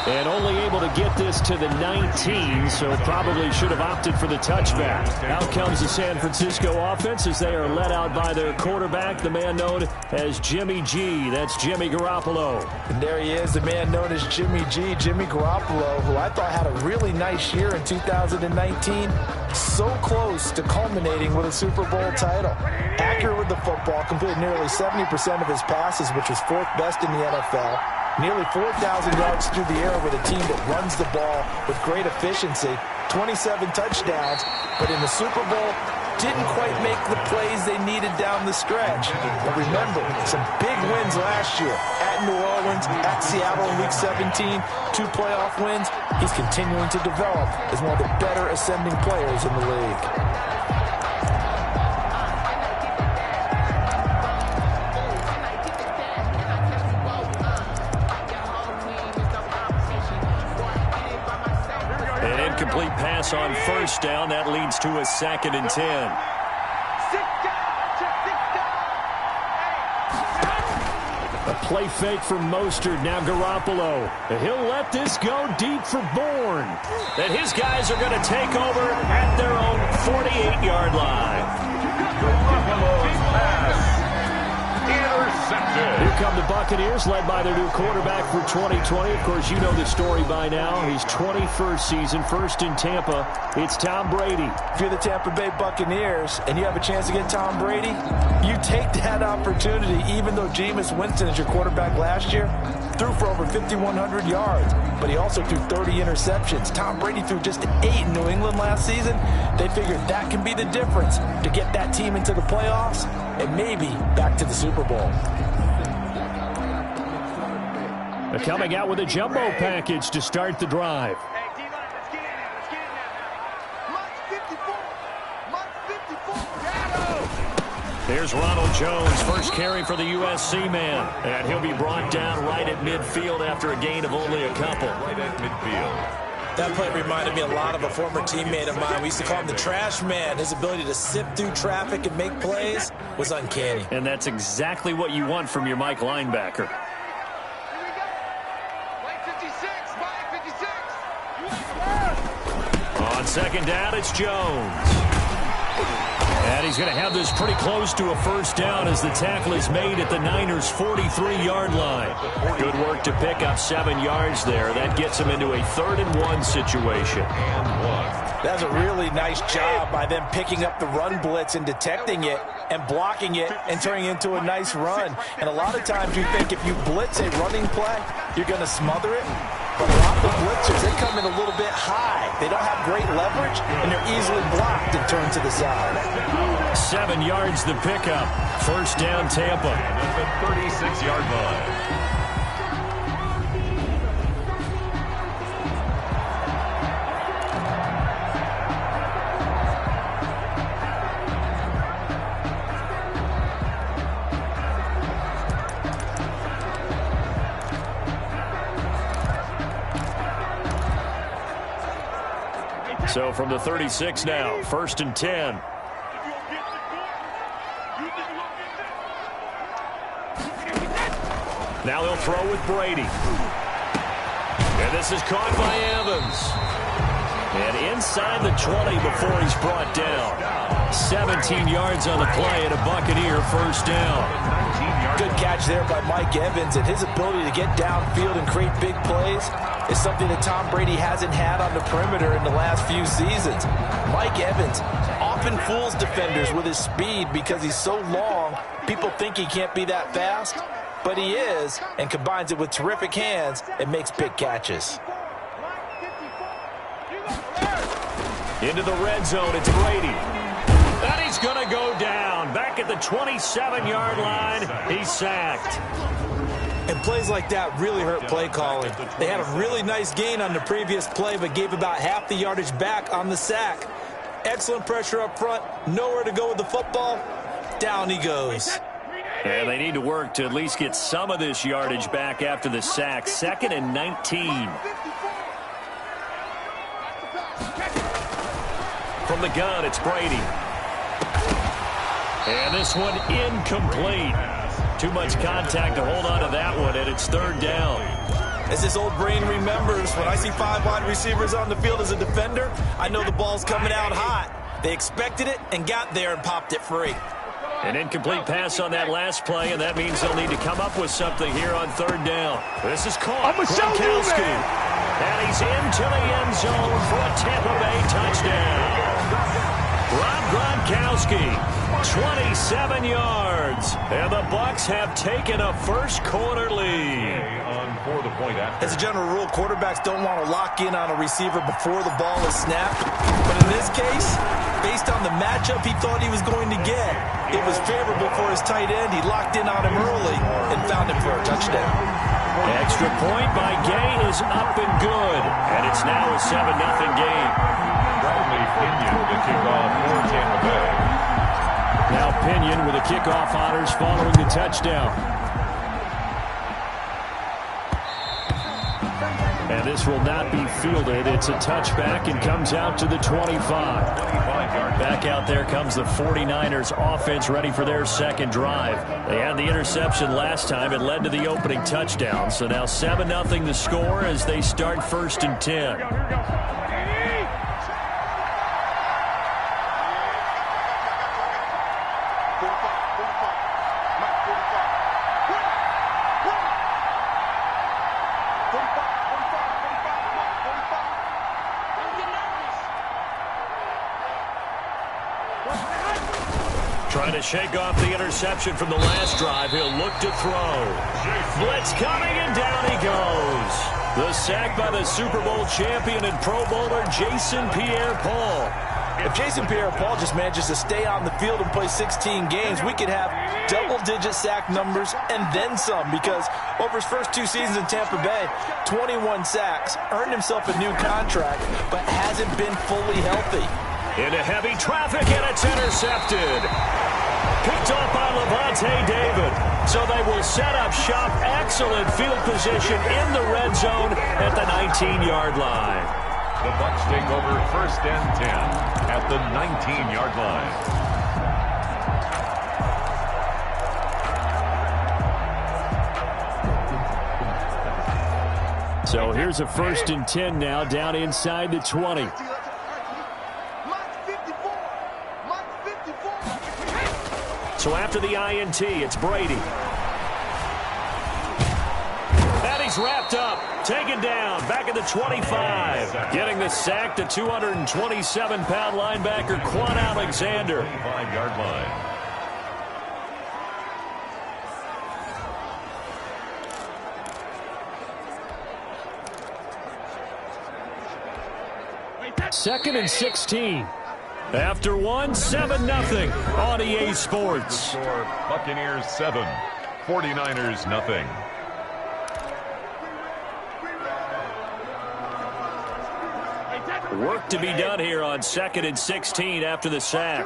And only able to get this to the 19, so probably should have opted for the touchback. Out comes the San Francisco offense as they are led out by their quarterback, the man known as Jimmy G. That's Jimmy Garoppolo. And there he is, the man known as Jimmy G, Jimmy Garoppolo, who I thought had a really nice year in 2019. So close to culminating with a Super Bowl title. Accurate with the football, completed nearly 70% of his passes, which was 4th best in the NFL. Nearly 4,000 yards through the air with a team that runs the ball with great efficiency. 27 touchdowns, but in the Super Bowl, didn't quite make the plays they needed down the stretch. But remember, some big wins last year. At New Orleans, at Seattle in Week 17, 2 playoff wins. He's continuing to develop as one of the better ascending players in the league. Complete pass on first down. That leads to a 2nd and 10. A play fake from Mostert. Now Garoppolo. He'll let this go deep for Bourne. And his guys are going to take over at their own 48-yard line. Garoppolo's pass intercepted. Here come the Buccaneers, led by their new quarterback for 2020. Of course, you know the story by now. His 21st season, first in Tampa. It's Tom Brady. If you're the Tampa Bay Buccaneers and you have a chance to get Tom Brady, you take that opportunity, even though Jameis Winston is your quarterback last year, threw for over 5,100 yards, but he also threw 30 interceptions. Tom Brady threw just 8 in New England last season. They figured that can be the difference to get that team into the playoffs and maybe back to the Super Bowl. They're coming out with a jumbo package to start the drive. Hey, D-line, let's get in there. Let's get in there now. Much 54. There's Ronald Jones, first carry for the USC man. And he'll be brought down right at midfield after a gain of only a couple. Right at midfield. That play reminded me a lot of a former teammate of mine. We used to call him the trash man. His ability to sift through traffic and make plays was uncanny. And that's exactly what you want from your Mike linebacker. On second down, it's Jones. And he's going to have this pretty close to a first down as the tackle is made at the Niners' 43-yard line. Good work to pick up 7 yards there. That gets him into a 3rd-and-1 situation. That's a really nice job by them picking up the run blitz and detecting it and blocking it and turning it into a nice run. And a lot of times you think if you blitz a running play, you're going to smother it. But a lot of the blitzers, they come in a little bit high. They don't have great leverage, and they're easily blocked and turned to the side. 7 yards the pickup. First down, Tampa. At the 36-yard line. So from the 36 now, 1st and 10. Now they'll throw with Brady. And this is caught by Evans. And inside the 20 before he's brought down. 17 yards on the play and a Buccaneer first down. Good catch there by Mike Evans, and his ability to get downfield and create big plays is something that Tom Brady hasn't had on the perimeter in the last few seasons. Mike Evans often fools defenders with his speed because he's so long. People think he can't be that fast, but he is, and combines it with terrific hands and makes big catches. Into the red zone, it's Brady. And he's going to go down. Back at the 27-yard line, he's sacked. And plays like that really hurt play calling. They had a really nice gain on the previous play, but gave about half the yardage back on the sack. Excellent pressure up front, nowhere to go with the football. Down he goes. And they need to work to at least get some of this yardage back after the sack. 2nd and 19. From the gun, it's Brady. And this one incomplete. Too much contact to hold on to that one, and it's 3rd down. As his old brain remembers, when I see 5 wide receivers on the field as a defender, I know the ball's coming out hot. They expected it and got there and popped it free. An incomplete pass on that last play, and that means they'll need to come up with something here on 3rd down. This is caught. Gronkowski. And he's into the end zone for a Tampa Bay touchdown. Rob Gronkowski, 27 yards. And the Bucs have taken a first-quarter lead. As a general rule, quarterbacks don't want to lock in on a receiver before the ball is snapped. But in this case, based on the matchup he thought he was going to get, it was favorable for his tight end. He locked in on him early and found him for a touchdown. Extra point by Gay is up and good. And it's now a 7-0 game. Bradley Pinion, the kickoff for Tampa Bay. Now Pinion with the kickoff honors following the touchdown. And this will not be fielded. It's a touchback and comes out to the 25. Back out there comes the 49ers offense ready for their second drive. They had the interception last time. It led to the opening touchdown. So now 7-0 the score as they start 1st and 10. Trying to shake off the interception from the last drive. He'll look to throw. Blitz coming, and down he goes. The sack by the Super Bowl champion and Pro Bowler Jason Pierre-Paul. If Jason Pierre-Paul just manages to stay on the field and play 16 games, we could have double-digit sack numbers and then some, because over his first 2 seasons in Tampa Bay, 21 sacks, earned himself a new contract, but hasn't been fully healthy. Into heavy traffic, and it's intercepted. Picked off by Levante David. So they will set up shop. Excellent field position in the red zone at the 19-yard line. The Bucs take over 1st and 10 at the 19-yard line. So here's a 1st and 10 now, down inside the 20. So after the INT, it's Brady. And he's wrapped up, taken down, back at the 25. Getting the sack, the 227-pound linebacker, Quan Alexander. 25-yard line. Second and 16. After 7-0 on EA Sports. Score, Buccaneers 7, 49ers nothing. Work to be done here on 2nd and 16 after the sack.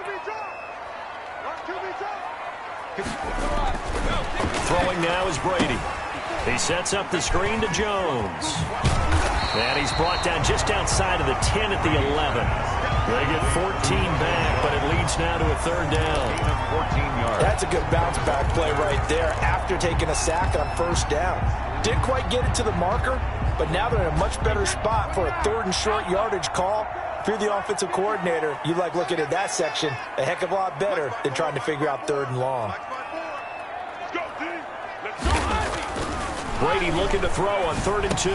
Throwing now is Brady. He sets up the screen to Jones. And he's brought down just outside of the 10 at the 11. They get 14 back, but it leads now to a 3rd down. 14 yards. That's a good bounce back play right there after taking a sack on 1st down. Didn't quite get it to the marker, but now they're in a much better spot for a 3rd and short yardage call. If you're the offensive coordinator, you like looking at that section a heck of a lot better than trying to figure out 3rd and long. Brady looking to throw on 3rd and 2.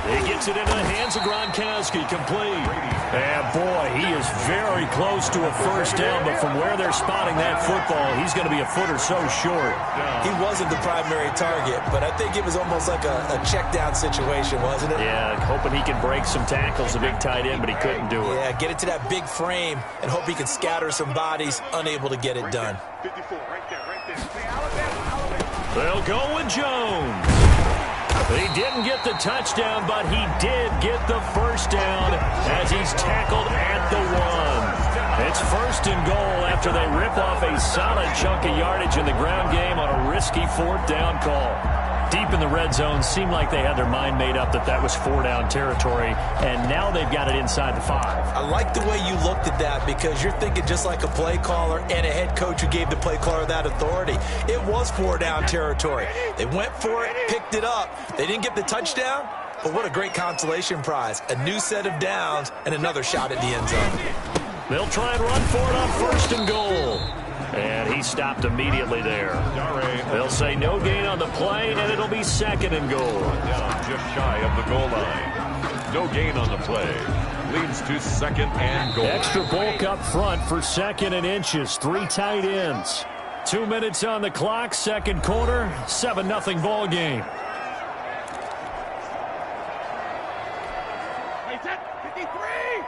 He gets it into the hands of Gronkowski, complete. And boy, he is very close to a 1st down, but from where they're spotting that football, he's going to be a foot or so short. He wasn't the primary target, but I think it was almost like a check down situation, wasn't it? Yeah, hoping he can break some tackles, a big tight end, but he couldn't do it. Yeah, get it to that big frame and hope he can scatter some bodies, unable to get it done. 54, right there. They'll go with Jones. He didn't get the touchdown, but he did get the 1st down as he's tackled at the 1. It's 1st and goal after they rip off a solid chunk of yardage in the ground game on a risky 4th down call. Deep in the red zone, seemed like they had their mind made up that that was 4-down territory, and now they've got it inside the 5. I like the way you looked at that, because you're thinking just like a play caller and a head coach who gave the play caller that authority. It was 4-down territory. They went for it, picked it up. They didn't get the touchdown, but what a great consolation prize. A new set of downs and another shot at the end zone. They'll try and run for it on 1st and goal. And he stopped immediately there. They'll say no gain on the play, and it'll be 2nd and goal. Down just shy of the goal line. No gain on the play. Leads to 2nd and goal. Extra bulk up front for 2nd and inches. 3 tight ends. 2 minutes on the clock, 2nd quarter, 7-0 ball game.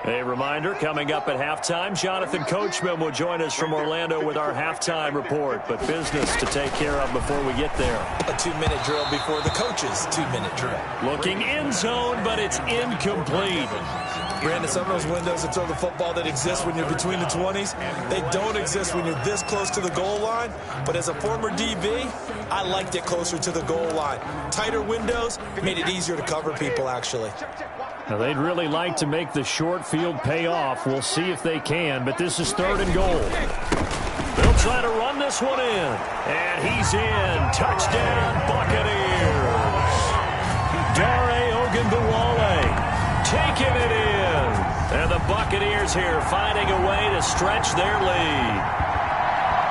A reminder, coming up at halftime, Jonathan Coachman will join us from Orlando with our halftime report, but business to take care of before we get there. A 2-minute drill before the coach's 2-minute drill. Looking in zone, but it's incomplete. Brandon, some of those windows that throw the football that exist when you're between the 20s, they don't exist when you're this close to the goal line. But as a former DB, I liked it closer to the goal line. Tighter windows made it easier to cover people, actually. Now, they'd really like to make the short field pay off. We'll see if they can, but this is 3rd and goal. They'll try to run this one in, and he's in. Touchdown, Buccaneers. Dare Ogunbowale taking it in. And the Buccaneers here finding a way to stretch their lead.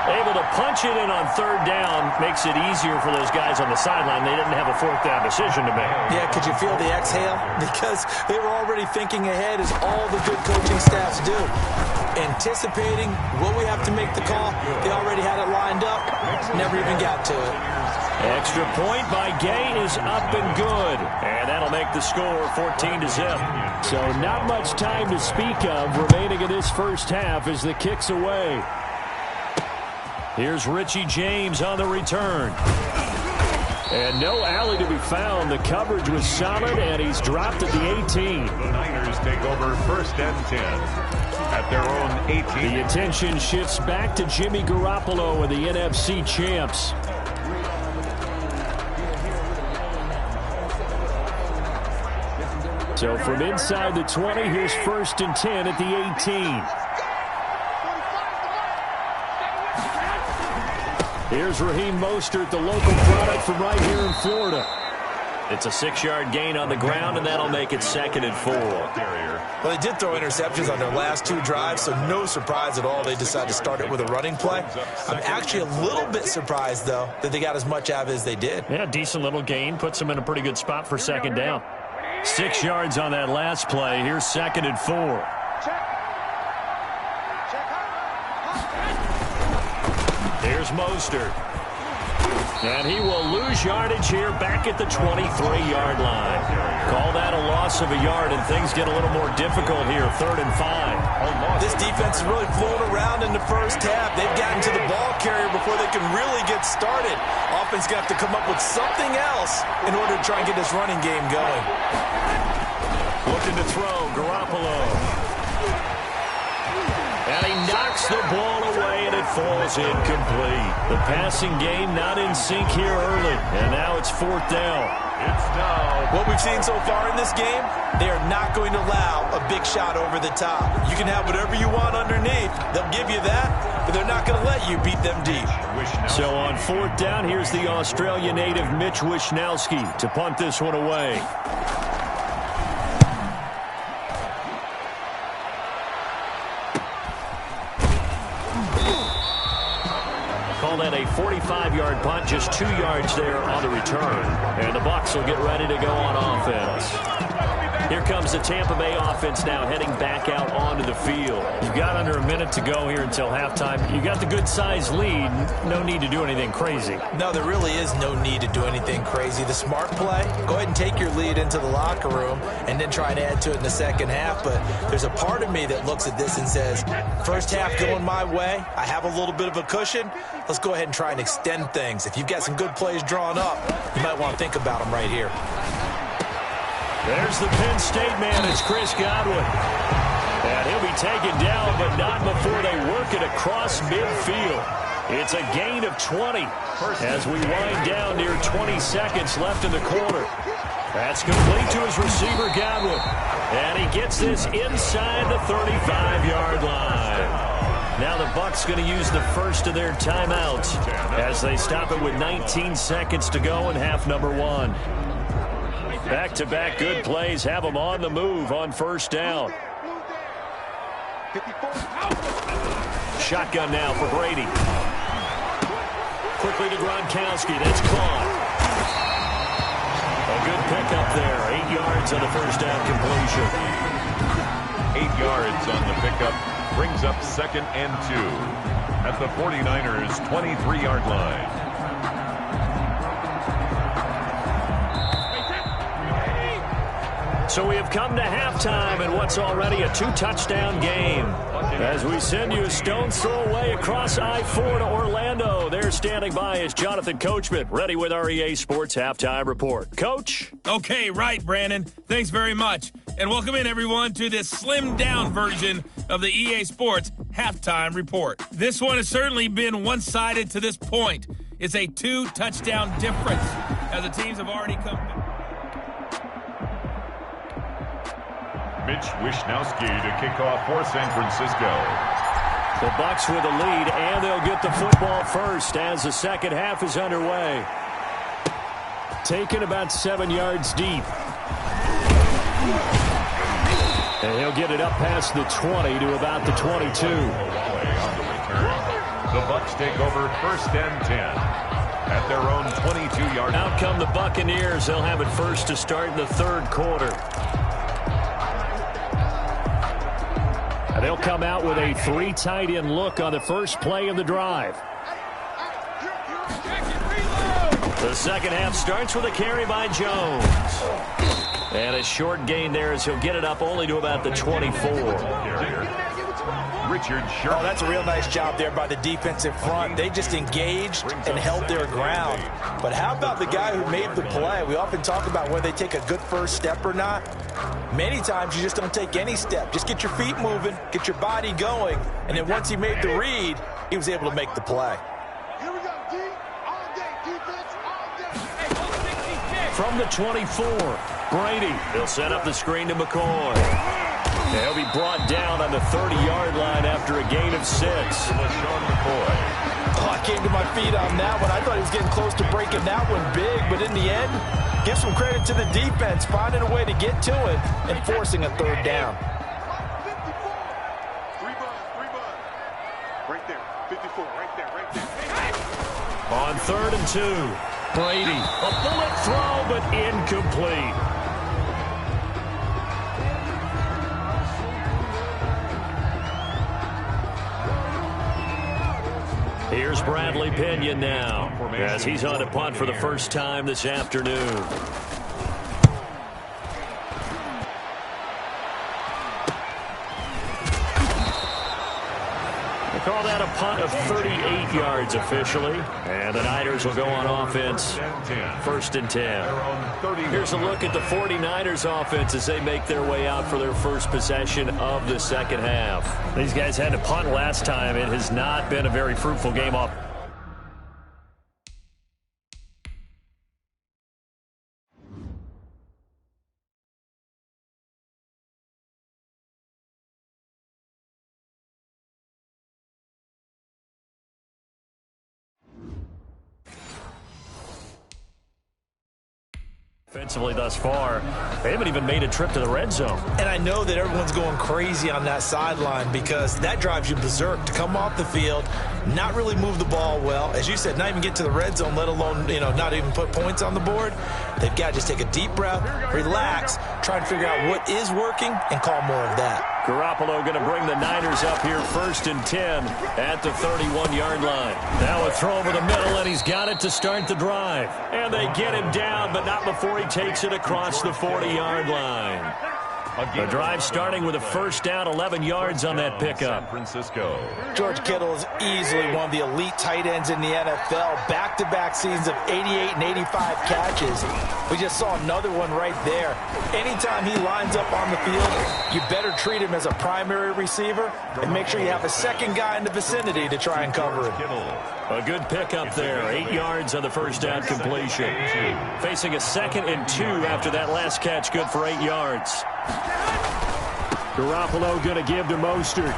Able to punch it in on 3rd down makes it easier for those guys on the sideline. They didn't have a 4th down decision to make. Yeah, could you feel the exhale? Because they were already thinking ahead, as all the good coaching staffs do. anticipating will we have to make the call. They already had it lined up, never even got to it. Extra point by Gay is up and good. And that'll make the score 14-0. So not much time to speak of remaining in this first half as the kick's away. Here's Richie James on the return. And no alley to be found. The coverage was solid, and he's dropped at the 18. The Niners take over 1st and 10 at their own 18. The attention shifts back to Jimmy Garoppolo and the NFC champs. So from inside the 20, here's 1st and 10 at the 18. Here's Raheem Mostert, the local product from right here in Florida. It's a 6-yard gain on the ground, and that'll make it 2nd and 4. Well, they did throw interceptions on their last 2 drives, so no surprise at all they decided to start it with a running play. I'm actually a little bit surprised, though, that they got as much out of it as they did. Yeah, decent little gain. Puts them in a pretty good spot for 2nd down. 6 yards on that last play. Here's 2nd and 4. Here's Mostert. And he will lose yardage here back at the 23-yard line. Call that a loss of a yard, and things get a little more difficult here. 3rd and 5. This defense is really flown around in the first half. They've gotten to the ball carrier before they can really get started. Offense got to come up with something else in order to try and get this running game going. Looking to throw, Garoppolo. And he knocks the ball away, and it falls incomplete. The passing game not in sync here early, and now it's 4th down. It's down. What we've seen so far in this game, they are not going to allow a big shot over the top. You can have whatever you want underneath. They'll give you that, but they're not going to let you beat them deep. So on 4th down, here's the Australia native Mitch Wishnowsky to punt this one away. Call that a 45-yard punt, just 2 yards there on the return. And the Bucs will get ready to go on offense. Here comes the Tampa Bay offense now heading back out onto the field. You've got under a minute to go here until halftime. You got the good-sized lead. No need to do anything crazy. No, there really is no need to do anything crazy. The smart play, go ahead and take your lead into the locker room and then try and add to it in the second half. But there's a part of me that looks at this and says, first half going my way, I have a little bit of a cushion. Let's go ahead and try and extend things. If you've got some good plays drawn up, you might want to think about them right here. There's the Penn State man. It's Chris Godwin. And he'll be taken down, but not before they work it across midfield. It's a gain of 20 as we wind down near 20 seconds left in the quarter. That's complete to his receiver, Godwin. And he gets this inside the 35-yard line. Now the Bucs going to use the first of their timeouts as they stop it with 19 seconds to go in half number 1. Back-to-back good plays have them on the move on 1st down. Shotgun now for Brady. Quickly to Gronkowski. That's caught. A good pickup there. 8 yards on the 1st down completion. 8 yards on the pickup. Brings up 2nd and 2 at the 49ers' 23-yard line. So we have come to halftime in what's already a 2-touchdown game. As we send you a stone's throw away across I-4 to Orlando. There standing by is Jonathan Coachman, ready with our EA Sports Halftime Report. Coach? Okay, right, Brandon. Thanks very much. And welcome in, everyone, to this slimmed-down version of the EA Sports Halftime Report. This one has certainly been one-sided to this point. It's a 2-touchdown difference as the teams have already come. Mitch Wishnowsky to kick off for San Francisco. The Bucs with a lead, and they'll get the football first as the second half is underway. Taken about 7 yards deep. And he'll get it up past the 20 to about the 22. Play on the return. The Bucs take over 1st and 10 at their own 22-yard line. Out come the Buccaneers. They'll have it first to start in the 3rd quarter. And they'll come out with a 3 tight end look on the first play of the drive. The second half starts with a carry by Jones. And a short gain there as he'll get it up only to about the 24. Richard Sherman. Oh, that's a real nice job there by the defensive front. They just engaged and held their ground. But how about the guy who made the play? We often talk about whether they take a good first step or not. Many times you just don't take any step. Just get your feet moving, get your body going, and then once he made the read, he was able to make the play. Here we go, D. All day, defense, all day. From the 24, Brady. He'll set up the screen to McCoy. He'll be brought down on the 30-yard line after a gain of 6. LeSean McCoy. Oh, I came to my feet on that one. I thought he was getting close to breaking that one big, but in the end, give some credit to the defense, finding a way to get to it and forcing a third down. 54. 3 bud. Right there. 54, right there. On 3rd and 2, Brady. A bullet throw, but incomplete. Here's Bradley Pinion now, as he's on to punt for the first time this afternoon. They call that a punt of 38 yards officially, and the Niners will go on offense 1st and 10. Here's a look at the 49ers offense as they make their way out for their first possession of the second half. These guys had to punt last time. It has not been a very fruitful game off. Offensively thus far, they haven't even made a trip to the red zone. And I know that everyone's going crazy on that sideline because that drives you berserk to come off the field, not really move the ball well. As you said, not even get to the red zone, let alone, not even put points on the board. They've got to just take a deep breath, relax, try and figure out what is working and call more of that. Garoppolo going to bring the Niners up here 1st and 10 at the 31-yard line. Now a throw over the middle, and he's got it to start the drive. And they get him down, but not before he takes it across the 40-yard line. The drive starting with a first down, 11 yards on that pickup. San Francisco. George Kittle is easily one of the elite tight ends in the NFL. Back-to-back seasons of 88 and 85 catches. We just saw another one right there. Anytime he lines up on the field, you better treat him as a primary receiver and make sure you have a second guy in the vicinity to try and cover him. A good pickup there, 8 yards on the first down completion. Facing a 2nd and 2 after that last catch, good for 8 yards. Garoppolo going to give to Mostert.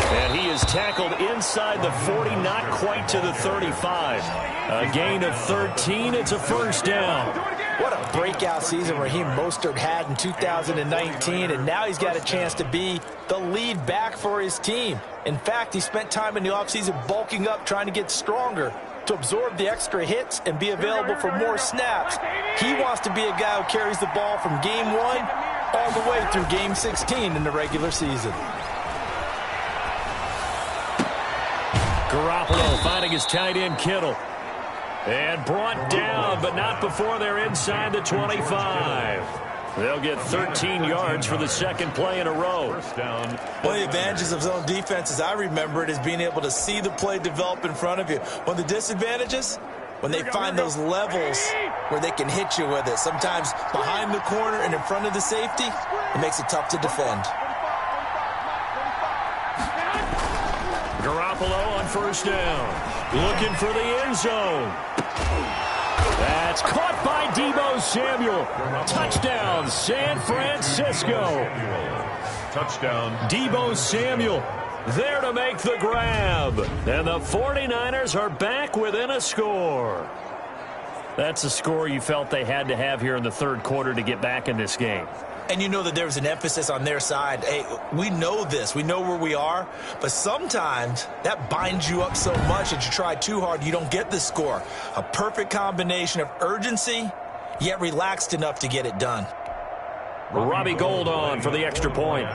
And he is tackled inside the 40, not quite to the 35. A gain of 13, it's a first down. What a breakout season Raheem Mostert had in 2019, and now he's got a chance to be the lead back for his team. In fact, he spent time in the offseason bulking up, trying to get stronger to absorb the extra hits and be available for more snaps. He wants to be a guy who carries the ball from game 1 all the way through game 16 in the regular season. Garoppolo finding his tight end Kittle. And brought down, but not before they're inside the 25. They'll get 13 yards for the second play in a row. One of the advantages of zone defense, as I remember it, is being able to see the play develop in front of you. One of the disadvantages, when they find those levels where they can hit you with it. Sometimes behind the corner and in front of the safety, it makes it tough to defend. Garoppolo on first down. Looking for the end zone. That's caught by Deebo Samuel. Touchdown, San Francisco. Touchdown. Deebo Samuel there to make the grab. And the 49ers are back within a score. That's a score you felt they had to have here in the third quarter to get back in this game. And you know that there was an emphasis on their side. Hey, we know this. We know where we are. But sometimes that binds you up so much that you try too hard, you don't get the score. A perfect combination of urgency, yet relaxed enough to get it done. Robbie Gould on for the extra point.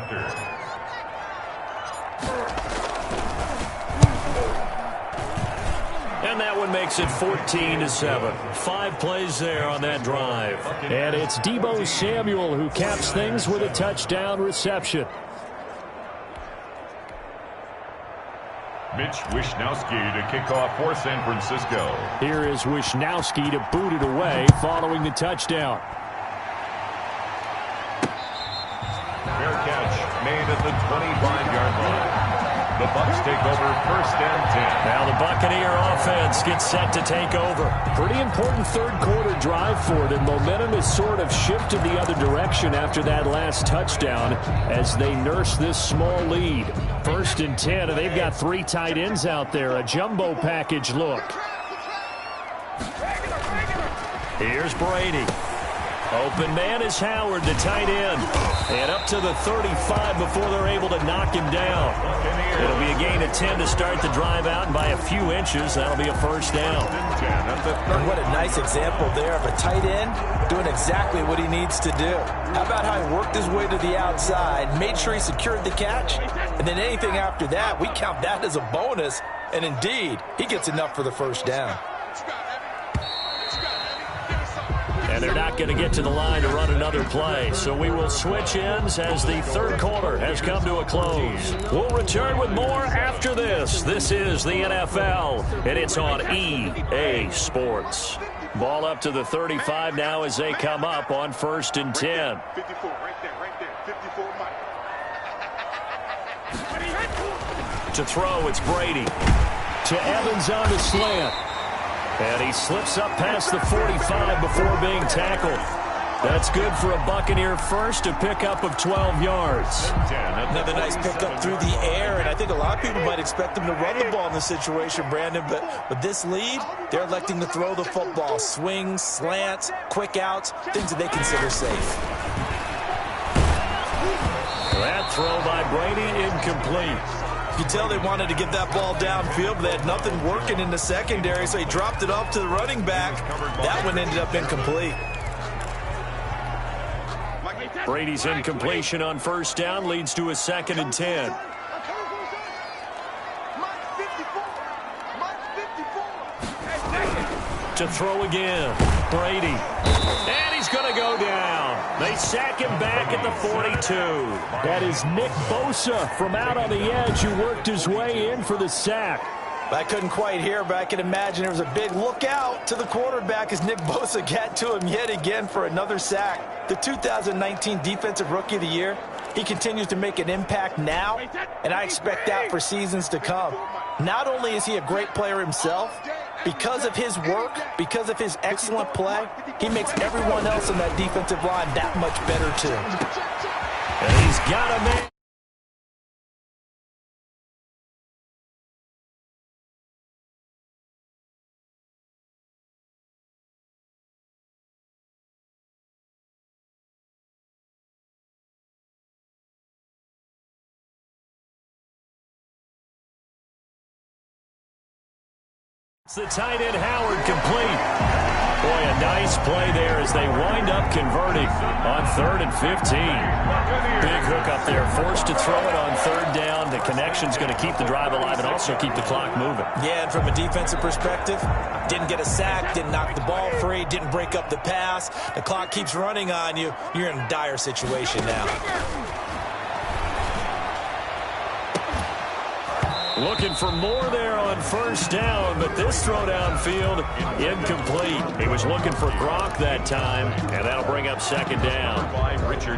And that one makes it 14-7. 5 plays there on that drive. And it's Deebo Samuel who caps things with a touchdown reception. Mitch Wishnowsky to kick off for San Francisco. Here is Wishnowsky to boot it away following the touchdown. Fair catch made at the 25-yard line. The Bucs take over 1st and 10. Now the Buccaneer offense gets set to take over. Pretty important third quarter drive for them. Momentum has sort of shifted the other direction after that last touchdown as they nurse this small lead. 1st and 10, and they've got 3 tight ends out there. A jumbo package look. Here's Brady. Open man is Howard, the tight end. And up to the 35 before they're able to knock him down. It'll be a gain of 10 to start the drive out, and by a few inches, that'll be a 1st down. And what a nice example there of a tight end doing exactly what he needs to do. How about how he worked his way to the outside, made sure he secured the catch, and then anything after that, we count that as a bonus. And indeed, he gets enough for the 1st down. And they're not going to get to the line to run another play. So we will switch ends as the third quarter has come to a close. We'll return with more after this. This is the NFL, and it's on EA Sports. Ball up to the 35 now as they come up on 1st and 10. 54, right there, 54, Mike. To throw, it's Brady. To Evans on the slant. And he slips up past the 45 before being tackled. That's good for a Buccaneer first, a pickup of 12 yards. Another nice pickup through the air, and I think a lot of people might expect them to run the ball in this situation, Brandon, but with this lead, they're electing to throw the football. Swings, slants, quick outs, things that they consider safe. That throw by Brady incomplete. You tell they wanted to get that ball downfield, but they had nothing working in the secondary, so he dropped it off to the running back. That one ended up incomplete. Brady's incompletion on 1st down leads to a 2nd and 10. To throw again, Brady. And he's going to go down. They sack him back at the 42. That is Nick Bosa from out on the edge who worked his way in for the sack. I couldn't quite hear, but I can imagine there was a big look out to the quarterback as Nick Bosa got to him yet again for another sack. The 2019 Defensive Rookie of the Year, he continues to make an impact now, and I expect that for seasons to come. Not only is he a great player himself, because of his work, because of his excellent play, he makes everyone else on that defensive line that much better too. And he's got a man. It's the tight end Howard complete. Boy, a nice play there as they wind up converting on 3rd and 15. Big hook up there, forced to throw it on 3rd down. The connection's going to keep the drive alive and also keep the clock moving. Yeah, and from a defensive perspective, didn't get a sack, didn't knock the ball free, didn't break up the pass. The clock keeps running on you. You're in a dire situation now. Looking for more there on 1st down, but this throw downfield incomplete. He was looking for Gronk that time, and that'll bring up 2nd down.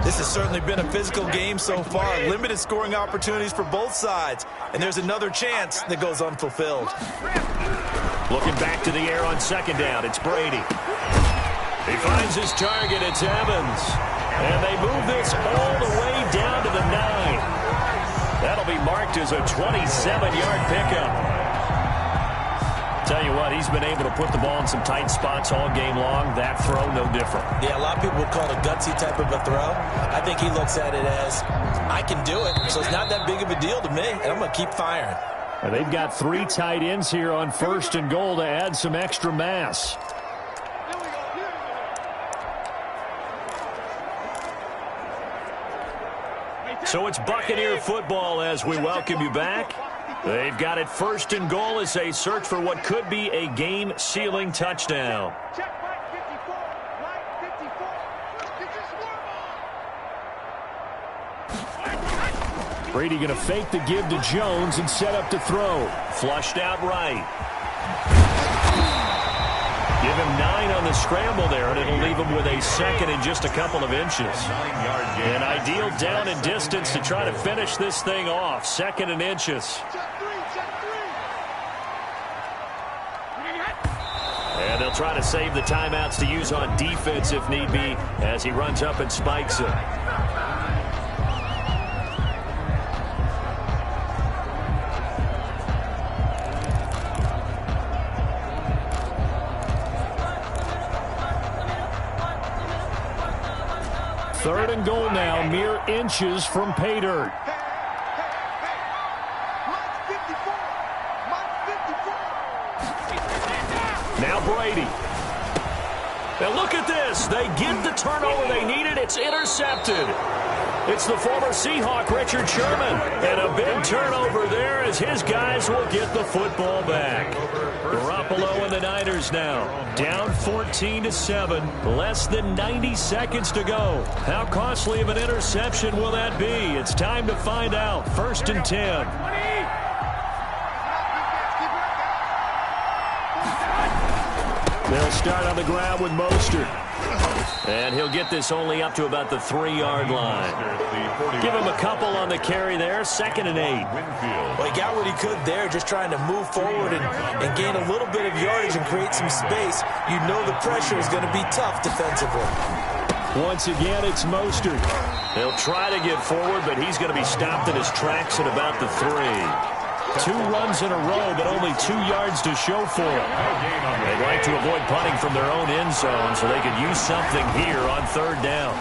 This has certainly been a physical game so far. Limited scoring opportunities for both sides, and there's another chance that goes unfulfilled. Looking back to the air on 2nd down, it's Brady. He finds his target, it's Evans. And they move this all the way down to the 9. That'll be marked as a 27-yard pickup. Tell you what, he's been able to put the ball in some tight spots all game long. That throw, no different. Yeah, a lot of people would call it a gutsy type of a throw. I think he looks at it as, I can do it, so it's not that big of a deal to me, and I'm going to keep firing. And they've got 3 tight ends here on 1st and goal to add some extra mass. So it's Buccaneer football as we welcome you back. They've got it 1st and goal as they search for what could be a game-sealing touchdown. Check Mike 54. Mike 54. Get your swarm on. Brady going to fake the give to Jones and set up to throw. Flushed out right. Give him 9 on the scramble there, and it'll leave him with a second and just a couple of inches. An ideal down and distance to try to finish this thing off. 2nd and inches. Check 3. Check 3. And they'll try to save the timeouts to use on defense if need be as he runs up and spikes it. Third and goal now, mere inches from pay dirt. Mike 54. Mike 54. Now Brady. Now look at this. They get the turnover they needed. It's intercepted. It's the former Seahawk, Richard Sherman. And a big turnover there as his guys will get the football back. Garoppolo and the Niners now. Down 14-7. Less than 90 seconds to go. How costly of an interception will that be? It's time to find out. 1st and 10. They'll start on the ground with Mostert. And he'll get this only up to about the 3-yard line. Give him a couple on the carry there. 2nd and 8. Well, he got what he could there, just trying to move forward and gain a little bit of yardage and create some space. You know the pressure is going to be tough defensively. Once again, it's Mostert. He'll try to get forward, but he's going to be stopped in his tracks at about the 3. 2 runs in a row, but only 2 yards to show for it. They'd like to avoid punting from their own end zone so they could use something here on 3rd down.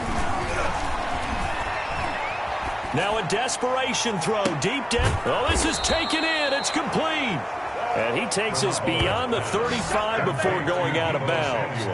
Now a desperation throw deep down. Oh, this is taken in. It's complete. And he takes us beyond the 35 before going out of bounds.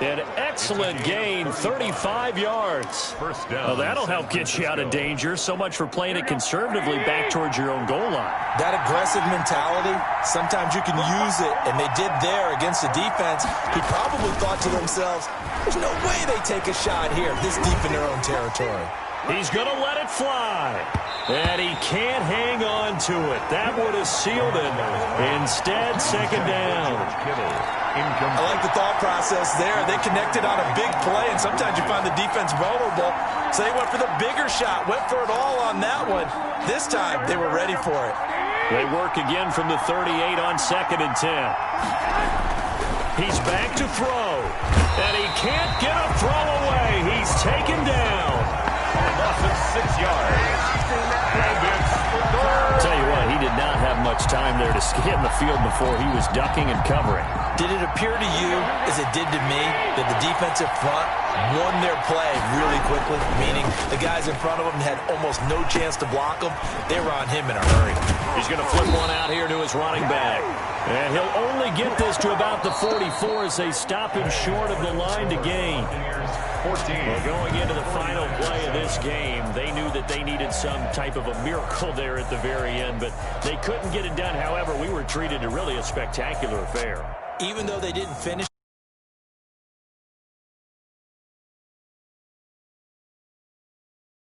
An excellent gain, 35 yards. First down. Well, that'll help get you out of danger. So much for playing it conservatively back towards your own goal line. That aggressive mentality, sometimes you can use it, and they did there against the defense. He probably thought to themselves, there's no way they take a shot here this deep in their own territory. He's going to let it fly. And he can't hang on to it. That would have sealed it. Instead, 2nd down. I like the thought process there. They connected on a big play, and sometimes you find the defense vulnerable. So they went for the bigger shot, went for it all on that one. This time, they were ready for it. They work again from the 38 on 2nd and 10. He's back to throw. And he can't get a throw away. He's taken down. Loss of 6 yards. Tell you what, he did not have much time there to scan the field before he was ducking and covering. Did it appear to you, as it did to me, that the defensive front won their play really quickly? Meaning the guys in front of him had almost no chance to block him. They were on him in a hurry. He's going to flip one out here to his running back. And he'll only get this to about the 44 as they stop him short of the line to gain. 14. Well, going into the final play of this game, they knew that they needed some type of a miracle there at the very end, but they couldn't get it done. However, we were treated to really a spectacular affair. Even though they didn't finish